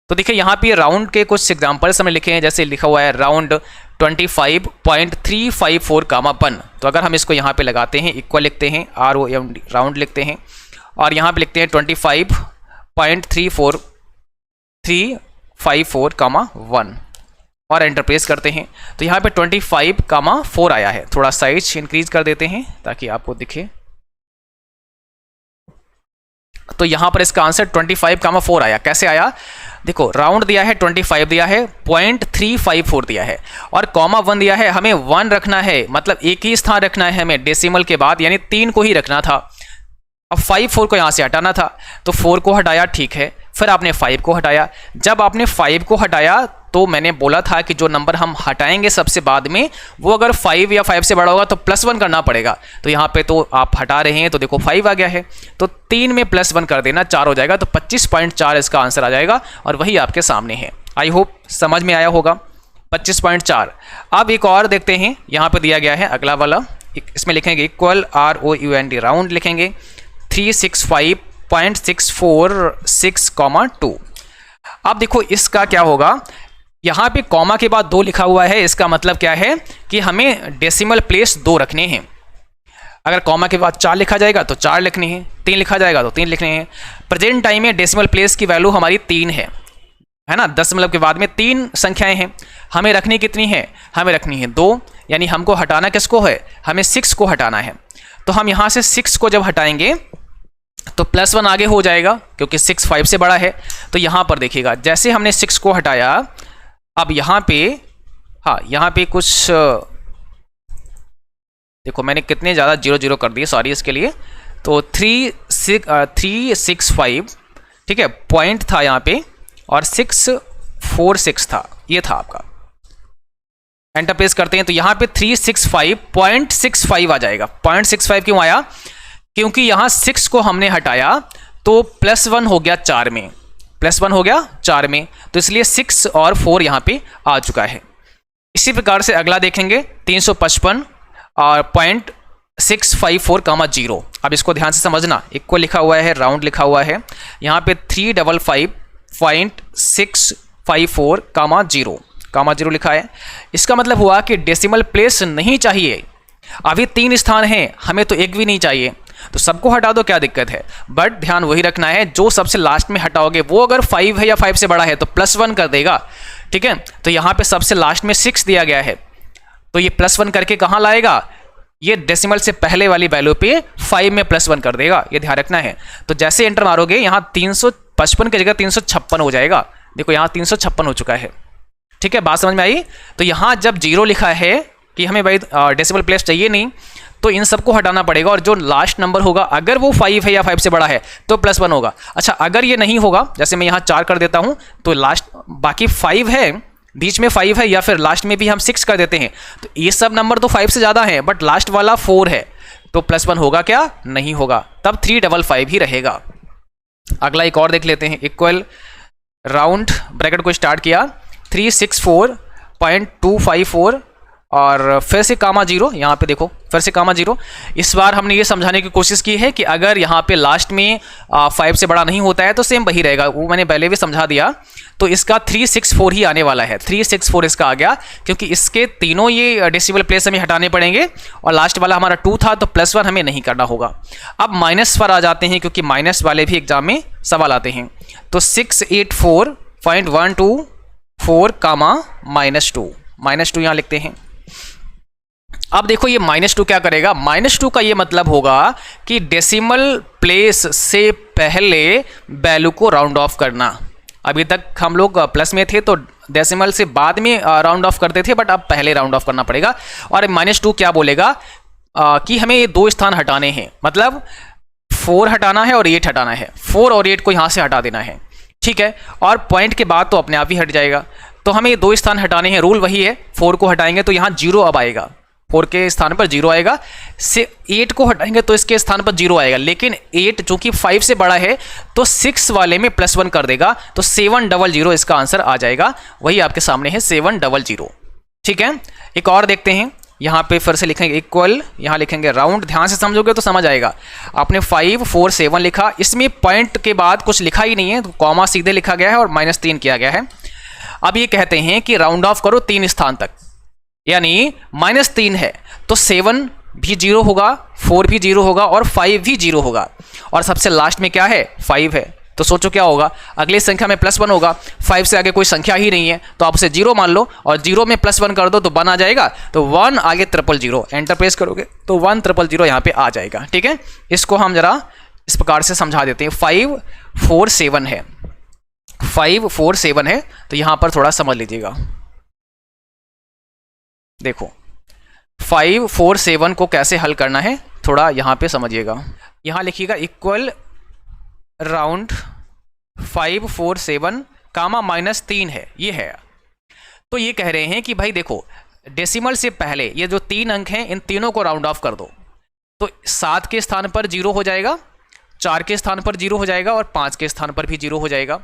तो देखिए यहाँ पे राउंड के कुछ एग्जाम्पल्स हमने लिखे हैं, जैसे लिखा हुआ है राउंड 25.354 1। तो अगर हम इसको यहाँ पे लगाते हैं, इक्वल लिखते हैं, ROUND राउंड लिखते हैं, और यहाँ पे लिखते हैं 25.354 1 और एंटर प्रेस करते हैं। तो यहाँ पे 25,4 आया है। थोड़ा साइज इंक्रीज कर देते हैं ताकि आपको दिखे। तो यहाँ पर इसका आंसर 25,4 आया। कैसे आया, देखो राउंड दिया है 25 दिया है, 0.354 दिया है और ,1 दिया है। हमें 1 रखना है, मतलब एक ही स्थान रखना है हमें डेसिमल के बाद, यानी 3 को ही रखना था। अब 4 को यहाँ से हटाना था, तो 4 को हटाया, ठीक है। फिर आपने 5 को हटाया। जब आपने 5 को हटाया तो मैंने बोला था कि जो नंबर हम हटाएंगे सबसे बाद में, वो अगर 5 या 5 से बड़ा होगा तो +1 करना पड़ेगा। तो यहाँ पे तो आप हटा रहे हैं, तो देखो 5 आ गया है, तो 3 में +1 कर देना, 4 हो जाएगा। तो 25.4 इसका आंसर आ जाएगा और वही आपके सामने है। आई होप समझ में आया होगा, 25.4। अब एक और देखते हैं, यहाँ पे दिया गया है अगला वाला, इसमें लिखेंगे इक्वल ROUND राउंड लिखेंगे 365.646, 2। अब देखो इसका क्या होगा, यहाँ पे कॉमा के बाद 2 लिखा हुआ है, इसका मतलब क्या है कि हमें डेसिमल प्लेस 2 रखने हैं। अगर कॉमा के बाद 4 लिखा जाएगा तो 4 लिखने हैं, 3 लिखा जाएगा तो 3 लिखने हैं। प्रेजेंट टाइम में डेसिमल प्लेस की वैल्यू हमारी 3 है ना, दशमलव के बाद में 3 संख्याएं हैं। हमें रखनी कितनी है, हमें रखनी है 2, यानी हमको हटाना किसको है, हमें 6 को हटाना है। तो हम यहाँ से 6 को जब हटाएंगे तो +1 आगे हो जाएगा, क्योंकि 6 5 से बड़ा है। तो यहाँ पर देखिएगा, जैसे हमने 6 को हटाया, अब यहाँ पे, हाँ यहाँ पे कुछ देखो मैंने कितने ज़्यादा 0 0 कर दिए, सॉरी इसके लिए। तो 365, ठीक है, पॉइंट था यहाँ पे, और 646 था, ये था आपका। एंटर प्रेस करते हैं तो यहाँ पे 365.65 आ जाएगा। 0.65 क्यों आया, क्योंकि यहाँ 6 को हमने हटाया तो +1 हो गया 4 में, +1 हो गया 4 में, तो इसलिए 6 और 4 यहाँ पे आ चुका है। इसी प्रकार से अगला देखेंगे 355 और 0.654 कामा 0। अब इसको ध्यान से समझना, इक्वल लिखा हुआ है, राउंड लिखा हुआ है, यहाँ पे 355.654 कामा 0 लिखा है। इसका मतलब हुआ कि डेसिमल प्लेस नहीं चाहिए। अभी 3 स्थान हैं, हमें तो एक भी नहीं चाहिए, तो सबको हटा दो, क्या दिक्कत है। बट ध्यान वही रखना है, जो सबसे लास्ट में हटाओगे वो अगर 5 है या 5 से बड़ा है तो +1 कर देगा, ठीक है। तो यहाँ पे सबसे लास्ट में 6 दिया गया है, तो ये +1 करके कहाँ लाएगा, ये डेसिमल से पहले वाली वैल्यू पे 5 में +1 कर देगा, ये ध्यान रखना है। तो जैसे एंटर मारोगे यहाँ 355 की जगह 356 हो जाएगा। देखो यहाँ 356 हो चुका है, ठीक है, बात समझ में आई। तो यहाँ जब 0 लिखा है कि हमें भाई डेसिमल प्लेस चाहिए नहीं, तो इन सबको हटाना पड़ेगा, और जो लास्ट नंबर होगा अगर वो 5 है या 5 से बड़ा है तो +1 होगा। अच्छा, अगर ये नहीं होगा, जैसे मैं यहाँ 4 कर देता हूँ, तो लास्ट बाकी 5 है, बीच में 5 है, या फिर लास्ट में भी हम 6 कर देते हैं, तो ये सब नंबर तो 5 से ज़्यादा है, बट लास्ट वाला 4 है, तो +1 होगा क्या, नहीं होगा, तब 355 ही रहेगा। अगला एक और देख लेते हैं, इक्वल राउंड ब्रैकेट को स्टार्ट किया 364.254 और फिर से कामा 0, यहाँ पे देखो फिर से कामा 0। इस बार हमने ये समझाने की कोशिश की है कि अगर यहाँ पे लास्ट में 5 से बड़ा नहीं होता है तो सेम वही रहेगा, वो मैंने पहले भी समझा दिया। तो इसका 364 ही आने वाला है, 364 इसका आ गया, क्योंकि इसके तीनों ये डेसिमल प्लेस हमें हटाने पड़ेंगे, और लास्ट वाला हमारा 2 था, तो +1 हमें नहीं करना होगा। अब माइनस पर आ जाते हैं, क्योंकि माइनस वाले भी एग्जाम में सवाल आते हैं। तो 684.124 कामा -2 यहाँ लिखते हैं। अब देखो ये -2 क्या करेगा, -2 का ये मतलब होगा कि डेसिमल प्लेस से पहले वैल्यू को राउंड ऑफ करना। अभी तक हम लोग प्लस में थे तो डेसिमल से बाद में राउंड ऑफ करते थे, बट अब पहले राउंड ऑफ करना पड़ेगा। और -2 क्या बोलेगा कि हमें ये 2 स्थान हटाने हैं, मतलब 4 हटाना है और 8 हटाना है, 4 और 8 को यहाँ से हटा देना है, ठीक है। और पॉइंट के बाद तो अपने आप ही हट जाएगा, तो हमें ये 2 स्थान हटाने हैं, रूल वही है। 4 को हटाएंगे तो यहाँ 0 अब आएगा, 4 के स्थान पर 0 आएगा, से 8 को हटाएंगे तो इसके स्थान पर 0 आएगा, लेकिन 8 चूंकि 5 से बड़ा है तो 6 वाले में +1 कर देगा, तो 700 इसका आंसर आ जाएगा। वही आपके सामने है 700, ठीक है। एक और देखते हैं, यहाँ पे फिर से लिखेंगे इक्वल, यहाँ लिखेंगे राउंड, ध्यान से समझोगे तो समझ आएगा। आपने 5 4 7 लिखा, इसमें पॉइंट के बाद कुछ लिखा ही नहीं है, तो कॉमा सीधे लिखा गया है और -3 किया गया है। अब ये कहते हैं कि राउंड ऑफ करो 3 स्थान तक, यानी -3 है तो 7 भी 0 होगा, 4 भी 0 होगा और 5 भी 0 होगा, और सबसे लास्ट में क्या है 5 है। तो सोचो क्या होगा, अगली संख्या में +1 होगा, 5 से आगे कोई संख्या ही नहीं है, तो आप उसे 0 मान लो, और 0 में +1 कर दो तो 1 आ जाएगा, तो 1 आगे 000 एंटर प्रेस करोगे तो 1000 यहाँ पे आ जाएगा, ठीक है। इसको हम जरा इस प्रकार से समझा देते हैं। 5 4 7 है, 5 4 7 है, तो यहाँ पर थोड़ा समझ लीजिएगा। देखो 5 4 7 को कैसे हल करना है, थोड़ा यहाँ पे समझिएगा। यहाँ लिखिएगा इक्वल राउंड 5 4 7 कामा -3 है, ये है। तो ये कह रहे हैं कि भाई देखो डेसिमल से पहले ये जो 3 अंक हैं, इन तीनों को राउंड ऑफ कर दो, तो 7 के स्थान पर 0 हो जाएगा, 4 के स्थान पर 0 हो जाएगा, और 5 के स्थान पर भी 0 हो जाएगा।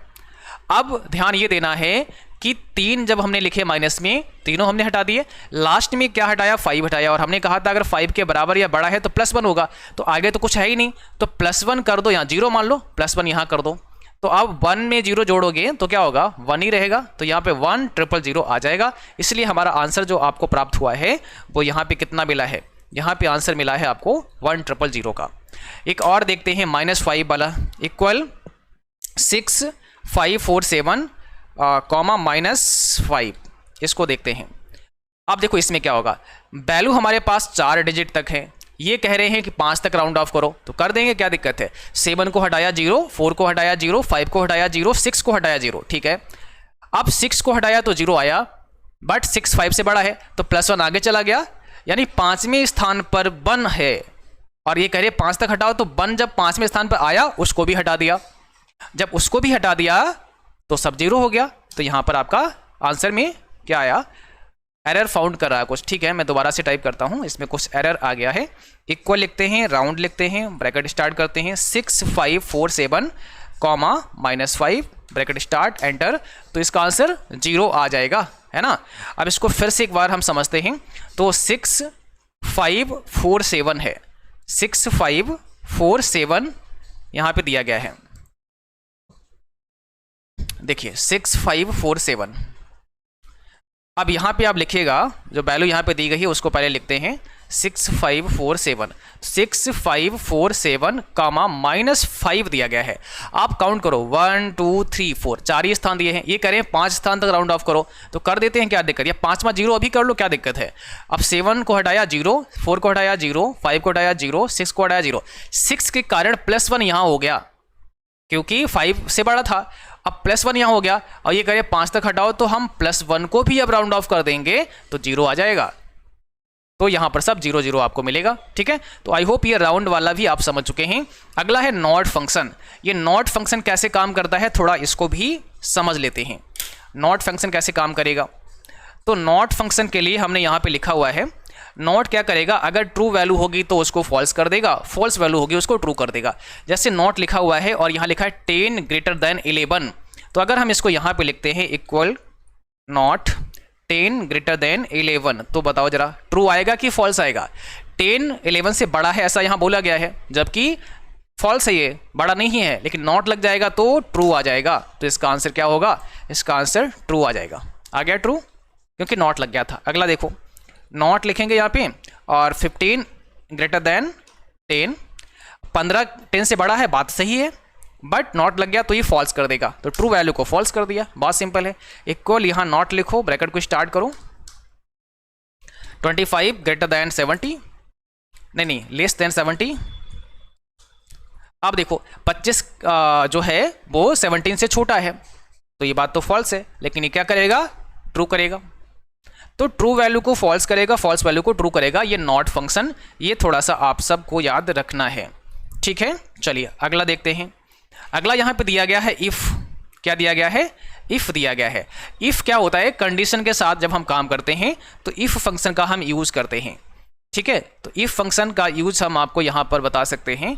अब ध्यान ये देना है कि 3 जब हमने लिखे माइनस में, तीनों हमने हटा दिए, लास्ट में क्या हटाया 5 हटाया, और हमने कहा था अगर 5 के बराबर या बड़ा है तो +1 होगा, तो आगे तो कुछ है ही नहीं, तो +1 कर दो, यहाँ 0 मान लो, +1 यहाँ कर दो, तो अब 1 में 0 जोड़ोगे तो क्या होगा 1 ही रहेगा, तो यहाँ पे 1000 आ जाएगा। इसलिए हमारा आंसर जो आपको प्राप्त हुआ है वो यहाँ पे कितना मिला है, यहाँ पे आंसर मिला है आपको 1000 का। एक और देखते हैं -5 वाला, इक्वल 6 5 4 7 कॉमा -5, इसको देखते हैं। अब देखो इसमें क्या होगा, वैल्यू हमारे पास 4 डिजिट तक है, ये कह रहे हैं कि 5 तक राउंड ऑफ करो, तो कर देंगे, क्या दिक्कत है। 7 को हटाया 0, 4 को हटाया 0, 5 को हटाया 0, 6 को हटाया 0, ठीक है। अब 6 को हटाया तो 0 आया, बट 6 5 से बड़ा है तो +1 आगे चला गया, यानी 5वें स्थान पर 1 है, और ये कह रहे 5 तक हटाओ, तो 1 जब 5वें स्थान पर आया उसको भी हटा दिया, जब उसको भी हटा दिया तो सब 0 हो गया। तो यहाँ पर आपका आंसर में क्या आया, एरर फाउंड कर रहा है कुछ, ठीक है। मैं दोबारा से टाइप करता हूँ, इसमें कुछ एरर आ गया है। इक्वल लिखते हैं, राउंड लिखते हैं, ब्रैकेट स्टार्ट करते हैं, 6 5 4 7 कॉमा -5 ब्रैकेट स्टार्ट एंटर, तो इसका आंसर 0 आ जाएगा, है ना। अब इसको फिर से एक बार हम समझते हैं। तो 6547 है, 6547 यहाँ पे दिया गया है, देखिए 6547। अब यहाँ पे आप लिखिएगा, जो वैल्यू यहाँ पे दी गई है उसको पहले लिखते हैं 6547 कामा -5 दिया गया है। आप काउंट करो 1 2 3 4, 4 ही स्थान दिए हैं, ये करें 5 स्थान तक राउंड ऑफ करो तो कर देते हैं, क्या दिक्कत है। 5वां 0 अभी कर लो, क्या दिक्कत है। अब 7 को हटाया 0, 4 को हटाया 0, 5 को हटाया 0, 6 को हटाया 0, 6 के कारण +1 यहाँ हो गया क्योंकि 5 से बड़ा था। अब +1 यहाँ हो गया और ये करें 5 तक हटाओ तो हम +1 को भी अब राउंड ऑफ कर देंगे तो 0 आ जाएगा। तो यहाँ पर सब 0 0 आपको मिलेगा, ठीक है। तो आई होप ये राउंड वाला भी आप समझ चुके हैं। अगला है नॉट फंक्शन। ये नॉट फंक्शन कैसे काम करता है थोड़ा इसको भी समझ लेते हैं। नॉट फंक्शन कैसे काम करेगा, तो नॉट फंक्शन के लिए हमने यहाँ पे लिखा हुआ है, नॉट क्या करेगा, अगर ट्रू वैल्यू होगी तो उसको फॉल्स कर देगा, फॉल्स वैल्यू होगी उसको ट्रू कर देगा। जैसे नॉट लिखा हुआ है और यहाँ लिखा है 10 > 11, तो अगर हम इसको यहाँ पे लिखते हैं इक्वल नॉट 10 > 11, तो बताओ जरा ट्रू आएगा कि फॉल्स आएगा। 10 11 से बड़ा है ऐसा यहाँ बोला गया है, जबकि फॉल्स है, ये बड़ा नहीं है, लेकिन नॉट लग जाएगा तो ट्रू आ जाएगा। तो इसका आंसर क्या होगा, इसका आंसर ट्रू आ जाएगा। आ गया ट्रू, क्योंकि नॉट लग गया था। अगला देखो, नॉट लिखेंगे यहाँ पे और 15 > 10, 15 10 से बड़ा है, बात सही है, बट नॉट लग गया तो ये फॉल्स कर देगा, तो ट्रू वैल्यू को फॉल्स कर दिया, बहुत सिंपल है। इक्वल यहाँ नॉट लिखो, ब्रैकेट को स्टार्ट करो, 25 > 70, नहीं लेस देन 70। अब देखो 25 जो है वो 17 से छोटा है, तो ये बात तो फॉल्स है, लेकिन ये क्या करेगा, ट्रू करेगा। तो ट्रू वैल्यू को फॉल्स करेगा, फॉल्स वैल्यू को ट्रू करेगा, ये नॉट फंक्शन, ये थोड़ा सा आप सबको याद रखना है, ठीक है। चलिए अगला देखते हैं। अगला यहाँ पे दिया गया है इफ़। क्या दिया गया है, इफ़ दिया गया है। इफ़ क्या होता है, कंडीशन के साथ जब हम काम करते हैं तो इफ़ फंक्शन का हम यूज़ करते हैं, ठीक है। तो इफ़ फंक्शन का यूज़ हम आपको यहाँ पर बता सकते हैं।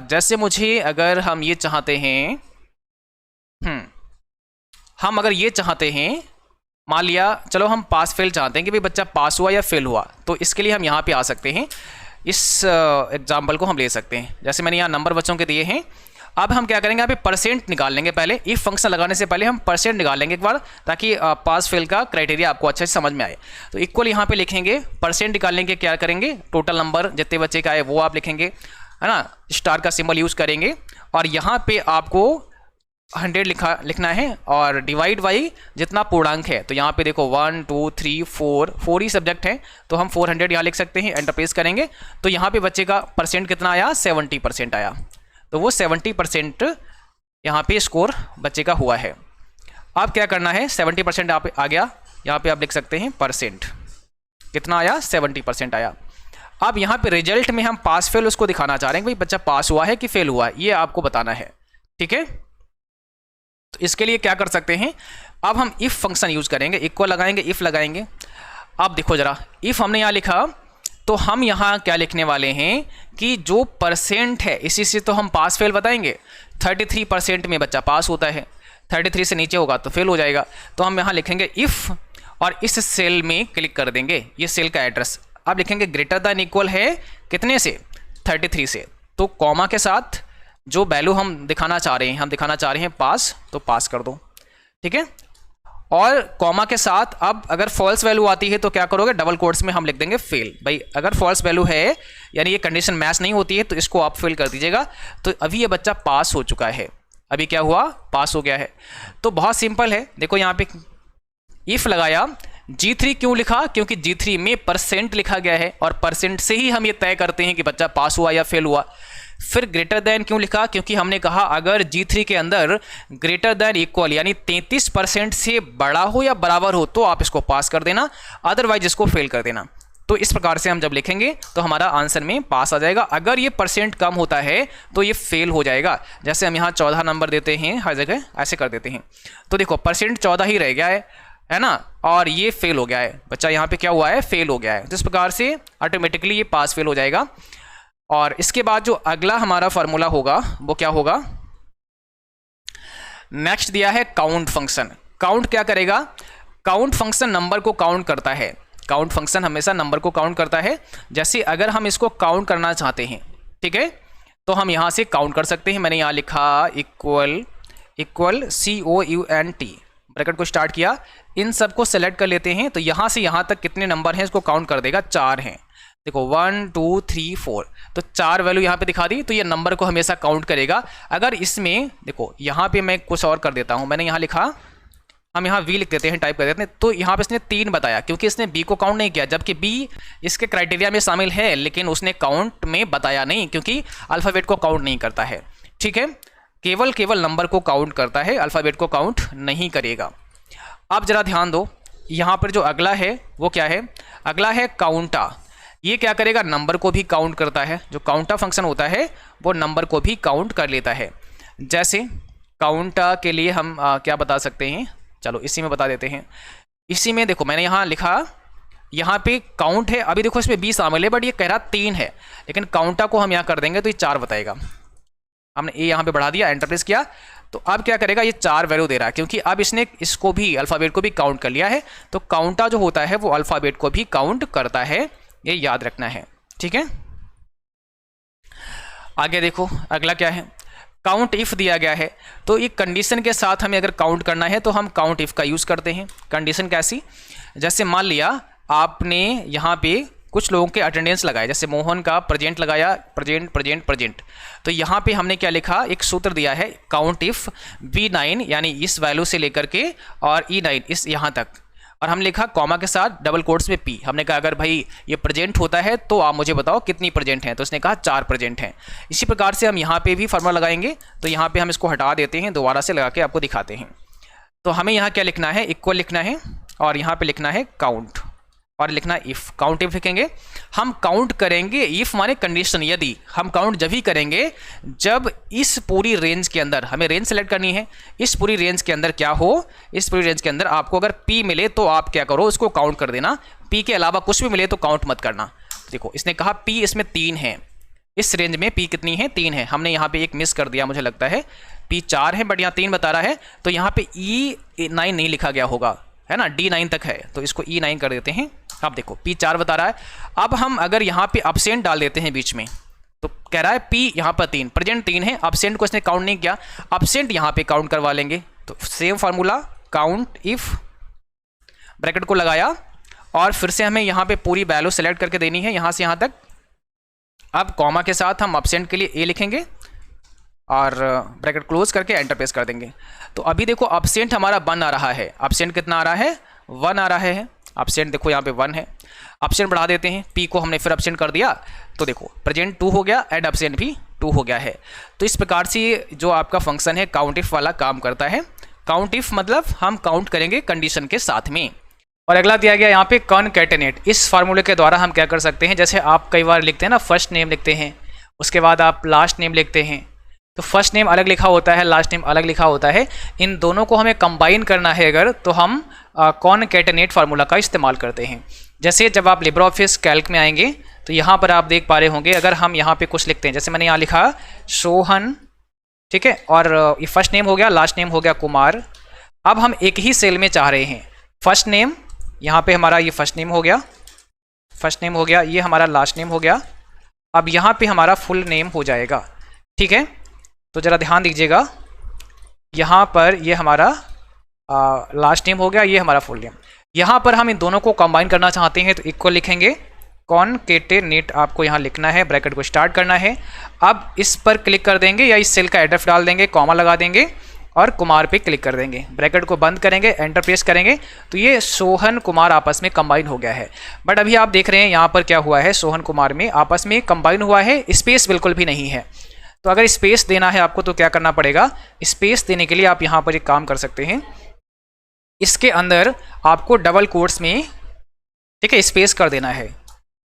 जैसे मुझे अगर हम ये चाहते हैं, हम अगर ये चाहते हैं, मान लिया चलो हम पास फेल चाहते हैं कि भाई बच्चा पास हुआ या फेल हुआ, तो इसके लिए हम यहाँ पे आ सकते हैं। इस एग्जाम्पल को हम ले सकते हैं, जैसे मैंने यहाँ नंबर बच्चों के दिए हैं। अब हम क्या करेंगे, यहाँ पे परसेंट निकाल लेंगे। पहले इफ फंक्शन लगाने से पहले हम परसेंट निकाल लेंगे एक बार, ताकि पास फेल का क्राइटेरिया आपको अच्छे से समझ में आए। तो इक्वल यहाँ पे लिखेंगे, परसेंट निकालने के क्या करेंगे, टोटल नंबर जितने बच्चे का है वो आप लिखेंगे, है ना, स्टार का सिंबल यूज़ करेंगे। और यहाँ पे आपको 100 लिखना है और डिवाइड बाई जितना पूर्णांक है। तो यहाँ पे देखो 1 2 3 4 ही सब्जेक्ट हैं, तो हम 400 यहाँ लिख सकते हैं, एंटर प्रेस करेंगे तो यहाँ पे बच्चे का परसेंट कितना आया, 70% आया। तो वो 70% यहाँ पे स्कोर बच्चे का हुआ है। अब क्या करना है, 70% आप आ गया, यहाँ पे आप लिख सकते हैं परसेंट कितना आया, 70% आया। अब यहाँ पे रिजल्ट में हम पास फेल उसको दिखाना चाह रहे हैं, भाई बच्चा पास हुआ है कि फेल हुआ है, ये आपको बताना है, ठीक है। तो इसके लिए क्या कर सकते हैं, अब हम इफ़ फंक्शन यूज़ करेंगे, इक्वल लगाएंगे, इफ़ लगाएंगे। अब देखो जरा, इफ़ हमने यहाँ लिखा तो हम यहाँ क्या लिखने वाले हैं कि जो परसेंट है इसी से तो हम पास फेल बताएंगे। 33% में बच्चा पास होता है, 33 से नीचे होगा तो फेल हो जाएगा। तो हम यहाँ लिखेंगे इफ़ और इस सेल में क्लिक कर देंगे, ये सेल का एड्रेस। अब लिखेंगे ग्रेटर दैन इक्वल है कितने से, 33 से। तो कॉमा के साथ जो वैल्यू हम दिखाना चाह रहे हैं, हम दिखाना चाह रहे हैं पास, तो पास कर दो, ठीक है। और कॉमा के साथ अब अगर फॉल्स वैल्यू आती है तो क्या करोगे, डबल कोट्स में हम लिख देंगे फेल। भाई अगर फॉल्स वैल्यू है यानी ये कंडीशन मैच नहीं होती है तो इसको आप फेल कर दीजिएगा। तो अभी ये बच्चा पास हो चुका है, अभी क्या हुआ, पास हो गया है। तो बहुत सिंपल है, देखो यहाँ पे इफ लगाया, G3 क्यों लिखा, क्योंकि G3 में परसेंट लिखा गया है और परसेंट से ही हम ये तय करते हैं कि बच्चा पास हुआ या फेल हुआ। फिर ग्रेटर दैन क्यों लिखा, क्योंकि हमने कहा अगर G3 के अंदर ग्रेटर दैन इक्वल यानी 33% से बड़ा हो या बराबर हो तो आप इसको पास कर देना, अदरवाइज इसको फेल कर देना। तो इस प्रकार से हम जब लिखेंगे तो हमारा आंसर में पास आ जाएगा। अगर ये परसेंट कम होता है तो ये फेल हो जाएगा। जैसे हम यहाँ 14 नंबर देते हैं, हर जगह ऐसे कर देते हैं। तो देखो परसेंट 14 ही रह गया है ना, और ये फेल हो गया है, बच्चा यहाँ पे क्या हुआ है, फेल हो गया है। तो इस प्रकार से ऑटोमेटिकली ये पास फेल हो जाएगा। और इसके बाद जो अगला हमारा फार्मूला होगा वो क्या होगा, नेक्स्ट दिया है काउंट फंक्शन। काउंट क्या करेगा? काउंट फंक्शन नंबर को काउंट करता है। काउंट फंक्शन हमेशा नंबर को काउंट करता है। जैसे अगर हम इसको काउंट करना चाहते हैं, ठीक है, तो हम यहाँ से काउंट कर सकते हैं। मैंने यहाँ लिखा इक्वल COUNT, ब्रैकेट को स्टार्ट किया, इन सब को सेलेक्ट कर लेते हैं। तो यहाँ से यहाँ तक कितने नंबर हैं इसको काउंट कर देगा, 4 हैं। देखो 1 2 3 4, तो 4 वैल्यू यहाँ पे दिखा दी, तो ये नंबर को हमेशा काउंट करेगा। अगर इसमें देखो यहाँ पे मैं कुछ और कर देता हूँ, मैंने यहाँ लिखा, हम यहाँ V लिख देते हैं, टाइप कर देते हैं, तो यहाँ पे इसने 3 बताया क्योंकि इसने B को काउंट नहीं किया, जबकि B इसके क्राइटेरिया में शामिल है, लेकिन उसने काउंट में बताया नहीं क्योंकि अल्फ़ाबेट को काउंट नहीं करता है। ठीक है, केवल नंबर को काउंट करता है, अल्फ़ाबेट को काउंट नहीं करेगा। अब जरा ध्यान दो, यहाँ पर जो अगला है वो क्या है? अगला है काउंटा। ये क्या करेगा? नंबर को भी काउंट करता है। जो काउंटा फंक्शन होता है वो नंबर को भी काउंट कर लेता है। जैसे काउंटा के लिए हम क्या बता सकते हैं, चलो इसी में बता देते हैं। इसी में देखो मैंने यहाँ लिखा, यहाँ पे काउंट है, अभी देखो इसमें 20 शामिल है, बट ये कह रहा 3 है, लेकिन काउंटा को हम यहाँ कर देंगे तो ये 4 बताएगा। हमने ए यहाँ पे बढ़ा दिया, एंटर प्रेस किया, तो अब क्या करेगा? ये 4 वैल्यू दे रहा है क्योंकि अब इसने इसको भी, अल्फ़ाबेट को भी काउंट कर लिया है। तो काउंटा जो होता है वो अल्फ़ाबेट को भी काउंट करता है, ये याद रखना है। ठीक है, आगे देखो अगला क्या है? काउंट इफ़ दिया गया है, तो एक कंडीशन के साथ हमें अगर काउंट करना है तो हम काउंट इफ़ का यूज़ करते हैं। कंडीशन कैसी? जैसे मान लिया आपने यहाँ पे कुछ लोगों के अटेंडेंस लगाए, जैसे मोहन का प्रेजेंट लगाया, प्रेजेंट, तो यहाँ पे हमने क्या लिखा? एक सूत्र दिया है, काउंट इफ़ V9 यानी इस वैल्यू से लेकर के और E9 इस यहाँ तक, और हम लिखा कॉमा के साथ डबल कोट्स में P। हमने कहा अगर भाई ये प्रेजेंट होता है तो आप मुझे बताओ कितनी प्रेजेंट हैं, तो उसने कहा 4 प्रेजेंट हैं। इसी प्रकार से हम यहाँ पे भी फार्मूला लगाएंगे, तो यहाँ पे हम इसको हटा देते हैं, दोबारा से लगा के आपको दिखाते हैं। तो हमें यहाँ क्या लिखना है? इक्वल लिखना है, और यहाँ पे लिखना है काउंट, और लिखना इफ़। काउंट इफ लिखेंगे, हम काउंट करेंगे, इफ़ माने कंडीशन, यदि हम काउंट जब ही करेंगे जब इस पूरी रेंज के अंदर, हमें रेंज सेलेक्ट करनी है, इस पूरी रेंज के अंदर क्या हो, इस पूरी रेंज के अंदर आपको अगर P मिले तो आप क्या करो? उसको काउंट कर देना, P के अलावा कुछ भी मिले तो काउंट मत करना। देखो इसने कहा P इसमें 3 है, इस रेंज में P कितनी है? 3 है। हमने यहाँ पे एक मिस कर दिया, मुझे लगता है P 4 है, बट यहाँ 3 बता रहा है, तो यहाँ पे E9 नहीं लिखा गया होगा, है ना, D9 तक है, तो इसको E9 कर देते हैं। अब देखो P 4 बता रहा है। अब हम अगर यहाँ पे अब्सेंट डाल देते हैं बीच में, तो कह रहा है P यहाँ पर 3, प्रेजेंट 3 है, अब्सेंट को इसने काउंट नहीं किया, अब्सेंट यहाँ पे काउंट करवा लेंगे। तो same formula, count if, bracket को लगाया, और फिर से हमें यहाँ पे पूरी वैल्यू सेलेक्ट करके देनी है यहाँ से यहाँ तक। अब कॉमा के साथ हम अब्सेंट के लिए A लिखेंगे और ब्रैकेट क्लोज करके एंटर प्रेस कर देंगे। तो अभी देखो अब्सेंट हमारा 1 आ रहा है, अब्सेंट कितना आ रहा है? 1 आ रहा है। अब्सेंट देखो यहाँ पे 1 है, अब्सेंट बढ़ा देते हैं, P को हमने फिर अब्सेंट कर दिया, तो देखो प्रेजेंट 2 हो गया एंड अब्सेंट भी 2 हो गया है। तो इस प्रकार से जो आपका फंक्शन है काउंट इफ वाला काम करता है। काउंट इफ मतलब हम काउंट करेंगे कंडीशन के साथ में। और अगला दिया गया यहाँ पे कॉनकैटेनेट। इस फार्मूले के द्वारा हम क्या कर सकते हैं? जैसे आप कई बार लिखते हैं ना, फर्स्ट नेम लिखते हैं, उसके बाद आप लास्ट नेम लिखते हैं, तो फर्स्ट नेम अलग लिखा होता है, लास्ट नेम अलग लिखा होता है, इन दोनों को हमें कंबाइन करना है अगर, तो हम कॉनकैटेनेट फार्मूला का इस्तेमाल करते हैं। जैसे जब आप लिब्रे ऑफिस कैल्क में आएंगे तो यहाँ पर आप देख पा रहे होंगे, अगर हम यहाँ पे कुछ लिखते हैं, जैसे मैंने यहाँ लिखा सोहन, ठीक है, और ये फर्स्ट नेम हो गया, लास्ट नेम हो गया कुमार। अब हम एक ही सेल में चाह रहे हैं, फर्स्ट नेम, यहाँ पे हमारा ये फर्स्ट नेम हो गया, फर्स्ट नेम हो गया, ये हमारा लास्ट नेम हो गया, अब यहाँ पे हमारा फुल नेम हो जाएगा। ठीक है, तो ज़रा ध्यान दीजिएगा, यहाँ पर ये हमारा लास्ट नेम हो गया, ये हमारा फुल नेम। यहाँ पर हम इन दोनों को कंबाइन करना चाहते हैं तो इक्वल लिखेंगे, कॉनकैटेनेट आपको यहाँ लिखना है, ब्रैकेट को स्टार्ट करना है। अब इस पर क्लिक कर देंगे या इस सेल का एड्रेस डाल देंगे, कॉमा लगा देंगे और कुमार पे क्लिक कर देंगे, ब्रैकेट को बंद करेंगे, एंटर प्रेस करेंगे, तो ये सोहन कुमार आपस में कंबाइन हो गया है। बट अभी आप देख रहे हैं यहाँ पर क्या हुआ है, सोहन कुमार में आपस में कंबाइन हुआ है, स्पेस बिल्कुल भी नहीं है। तो अगर स्पेस देना है आपको तो क्या करना पड़ेगा? स्पेस देने के लिए आप यहाँ पर एक काम कर सकते हैं, इसके अंदर आपको डबल कोट्स में, ठीक है, स्पेस कर देना है।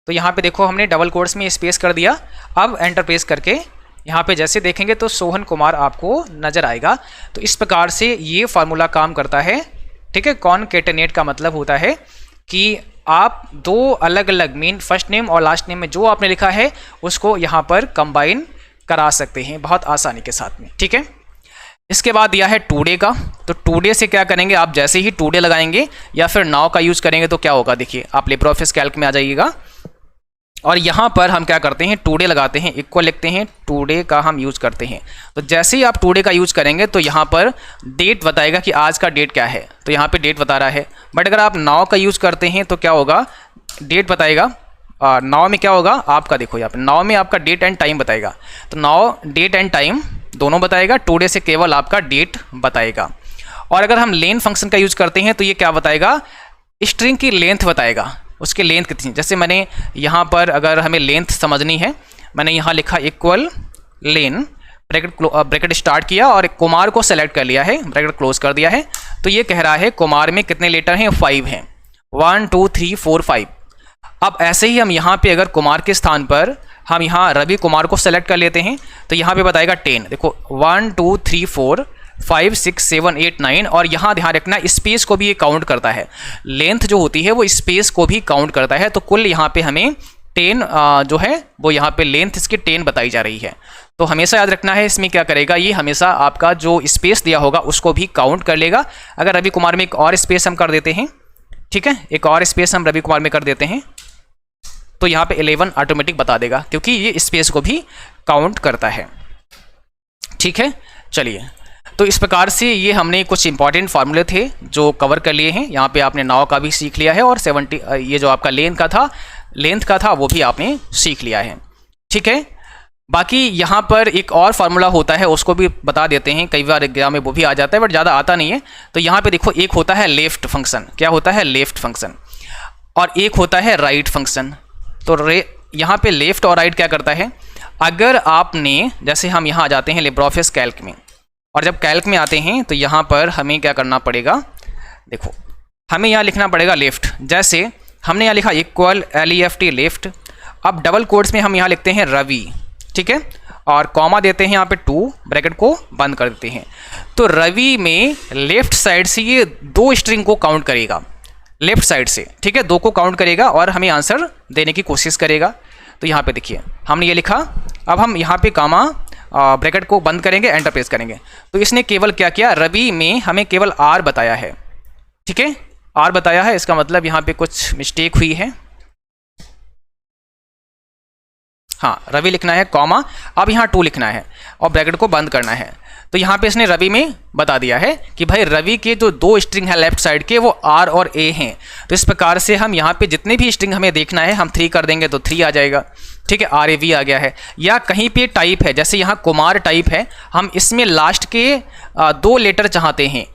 तो यहाँ पे देखो हमने डबल कोट्स में स्पेस कर दिया। अब एंटर प्रेस करके यहाँ पे जैसे देखेंगे तो सोहन कुमार आपको नज़र आएगा। तो इस प्रकार से ये फार्मूला काम करता है। ठीक है, कॉनकैटेनेट का मतलब होता है कि आप दो अलग अलग मीन फर्स्ट नेम और लास्ट नेम में जो आपने लिखा है उसको यहाँ पर कंबाइन करा सकते हैं बहुत आसानी के साथ में। ठीक है, इसके बाद दिया है टुडे का, तो टुडे से क्या करेंगे आप, जैसे ही टुडे लगाएंगे या फिर नाउ का यूज़ करेंगे तो क्या होगा, देखिए आप लिब्रियोफिस कैल्क में आ जाइएगा और यहाँ पर हम क्या करते हैं, टुडे लगाते हैं, इक्वल लिखते हैं, टुडे का हम यूज़ करते हैं। तो जैसे ही आप टुडे का यूज़ करेंगे तो यहाँ पर डेट बताएगा कि आज का डेट क्या है, तो यहाँ पे डेट बता रहा है। बट अगर आप नाउ का यूज़ करते हैं तो क्या होगा, डेट बताएगा, नाउ में क्या होगा आपका, देखो यहाँ पे नाउ में आपका डेट एंड टाइम बताएगा, तो नाउ डेट एंड टाइम दोनों बताएगा, टुडे से केवल आपका डेट बताएगा। और अगर हम लेन फंक्शन का यूज़ करते हैं तो ये क्या बताएगा, स्ट्रिंग की लेंथ बताएगा, उसकी लेंथ कितनी। जैसे मैंने यहाँ पर अगर हमें लेंथ समझनी है, मैंने यहाँ लिखा इक्वल लेन, ब्रैकेट स्टार्ट किया और कुमार को सेलेक्ट कर लिया है, ब्रैकेट क्लोज कर दिया है। तो ये कह रहा है कुमार में कितने लेटर हैं, 5 हैं, 1 2 3 4 5। अब ऐसे ही हम यहाँ पे अगर कुमार के स्थान पर हम यहाँ रवि कुमार को सेलेक्ट कर लेते हैं तो यहाँ पे बताएगा 10। देखो 1 2 3 4 5 6 7 8 9, और यहाँ ध्यान रखना स्पेस को भी ये काउंट करता है, लेंथ जो होती है वो स्पेस को भी काउंट करता है। तो कुल यहाँ पे हमें 10 जो है वो यहाँ पे लेंथ इसकी 10 बताई जा रही है। तो हमेशा याद रखना है, इसमें क्या करेगा ये, हमेशा आपका जो स्पेस दिया होगा उसको भी काउंट कर लेगा। अगर रवि कुमार में एक और स्पेस हम कर देते हैं, ठीक है, एक और स्पेस हम रवि कुमार में कर देते हैं तो यहाँ पे 11 ऑटोमेटिक बता देगा, क्योंकि ये स्पेस को भी काउंट करता है। ठीक है, चलिए, तो इस प्रकार से ये हमने कुछ इंपॉर्टेंट फार्मूले थे जो कवर कर लिए हैं। यहाँ पे आपने नाउ का भी सीख लिया है और 70 ये जो आपका लेंथ का था वो भी आपने सीख लिया है। ठीक है, बाकी यहाँ पर एक और फार्मूला होता है, उसको भी बता देते हैं, कई बार एग्जाम में वो भी आ जाता है बट ज़्यादा आता नहीं है। तो यहाँ पे देखो, एक होता है लेफ्ट फंक्शन, क्या होता है, लेफ्ट फंक्शन, और एक होता है राइट फंक्शन। तो यहाँ पे लेफ्ट और राइट क्या करता है, अगर आपने, जैसे हम यहाँ आ जाते हैं लिब्रियोफिस कैल्क में, और जब कैल्क में आते हैं तो यहाँ पर हमें क्या करना पड़ेगा, देखो हमें यहाँ लिखना पड़ेगा लेफ्ट। जैसे हमने यहाँ लिखा इक्वल LEFT लेफ्ट, अब डबल कोट्स में हम यहाँ लिखते हैं रवि, ठीक है, और कॉमा देते हैं यहाँ पे 2, ब्रैकेट को बंद कर देते हैं। तो रवि में लेफ्ट साइड से ये 2 स्ट्रिंग को काउंट करेगा, लेफ्ट साइड से, ठीक है, 2 को काउंट करेगा और हमें आंसर देने की कोशिश करेगा। तो यहाँ पे देखिए हमने ये लिखा, अब हम यहाँ पे कामा ब्रैकेट को बंद करेंगे, एंटर प्रेस करेंगे, तो इसने केवल क्या किया, रवि में हमें केवल R बताया है, ठीक है, R बताया है, इसका मतलब यहाँ पे कुछ मिस्टेक हुई है। हाँ, रवि लिखना है कॉमा, अब यहाँ 2 लिखना है और ब्रैकेट को बंद करना है। तो यहाँ पे इसने रवि में बता दिया है कि भाई रवि के जो 2 स्ट्रिंग है लेफ्ट साइड के वो R और A हैं। तो इस प्रकार से हम यहाँ पे जितने भी स्ट्रिंग हमें देखना है हम 3 कर देंगे तो 3 आ जाएगा, ठीक है, RAV आ गया है। या कहीं पे टाइप है, जैसे यहाँ कुमार टाइप है, हम इसमें लास्ट के 2 लेटर चाहते हैं।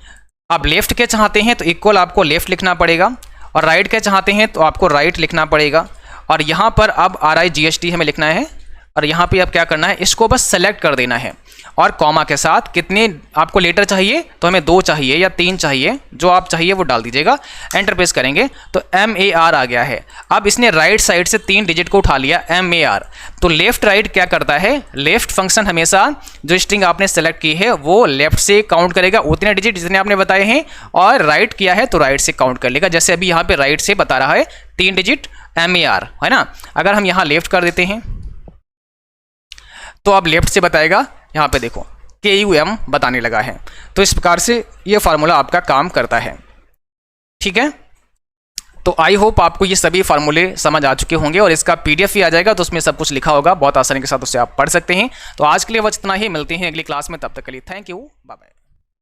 अब लेफ्ट के चाहते हैं तो इक्वल आपको लेफ्ट लिखना पड़ेगा, और राइट के चाहते हैं तो आपको राइट लिखना पड़ेगा। और यहाँ पर अब RIGHT हमें लिखना है, और यहाँ पे अब क्या करना है, इसको बस सेलेक्ट कर देना है, और कॉमा के साथ कितने आपको लेटर चाहिए, तो हमें 2 चाहिए या 3 चाहिए, जो आप चाहिए वो डाल दीजिएगा, एंटर प्रेस करेंगे तो MAR आ गया है। अब इसने राइट साइड से 3 डिजिट को उठा लिया, MAR। तो लेफ्ट राइट क्या करता है, लेफ्ट फंक्शन हमेशा जो स्ट्रिंग आपने सेलेक्ट की है वो लेफ्ट से काउंट करेगा उतने डिजिट जितने आपने बताए हैं, और राइट किया है तो राइट से काउंट कर लेगा। जैसे अभी यहाँ पे राइट से बता रहा है 3 डिजिट MAR, है ना। अगर हम यहाँ लेफ्ट कर देते हैं तो अब लेफ्ट से बताएगा, यहाँ पे देखो KUM बताने लगा है। तो इस प्रकार से ये फार्मूला आपका काम करता है, ठीक है। तो आई होप आपको ये सभी फार्मूले समझ आ चुके होंगे, और इसका PDF भी आ जाएगा तो उसमें सब कुछ लिखा होगा, बहुत आसानी के साथ उससे आप पढ़ सकते हैं। तो आज के लिए बस इतना ही, मिलते हैं अगली क्लास में, तब तक के लिए थैंक यू, बाय बाय।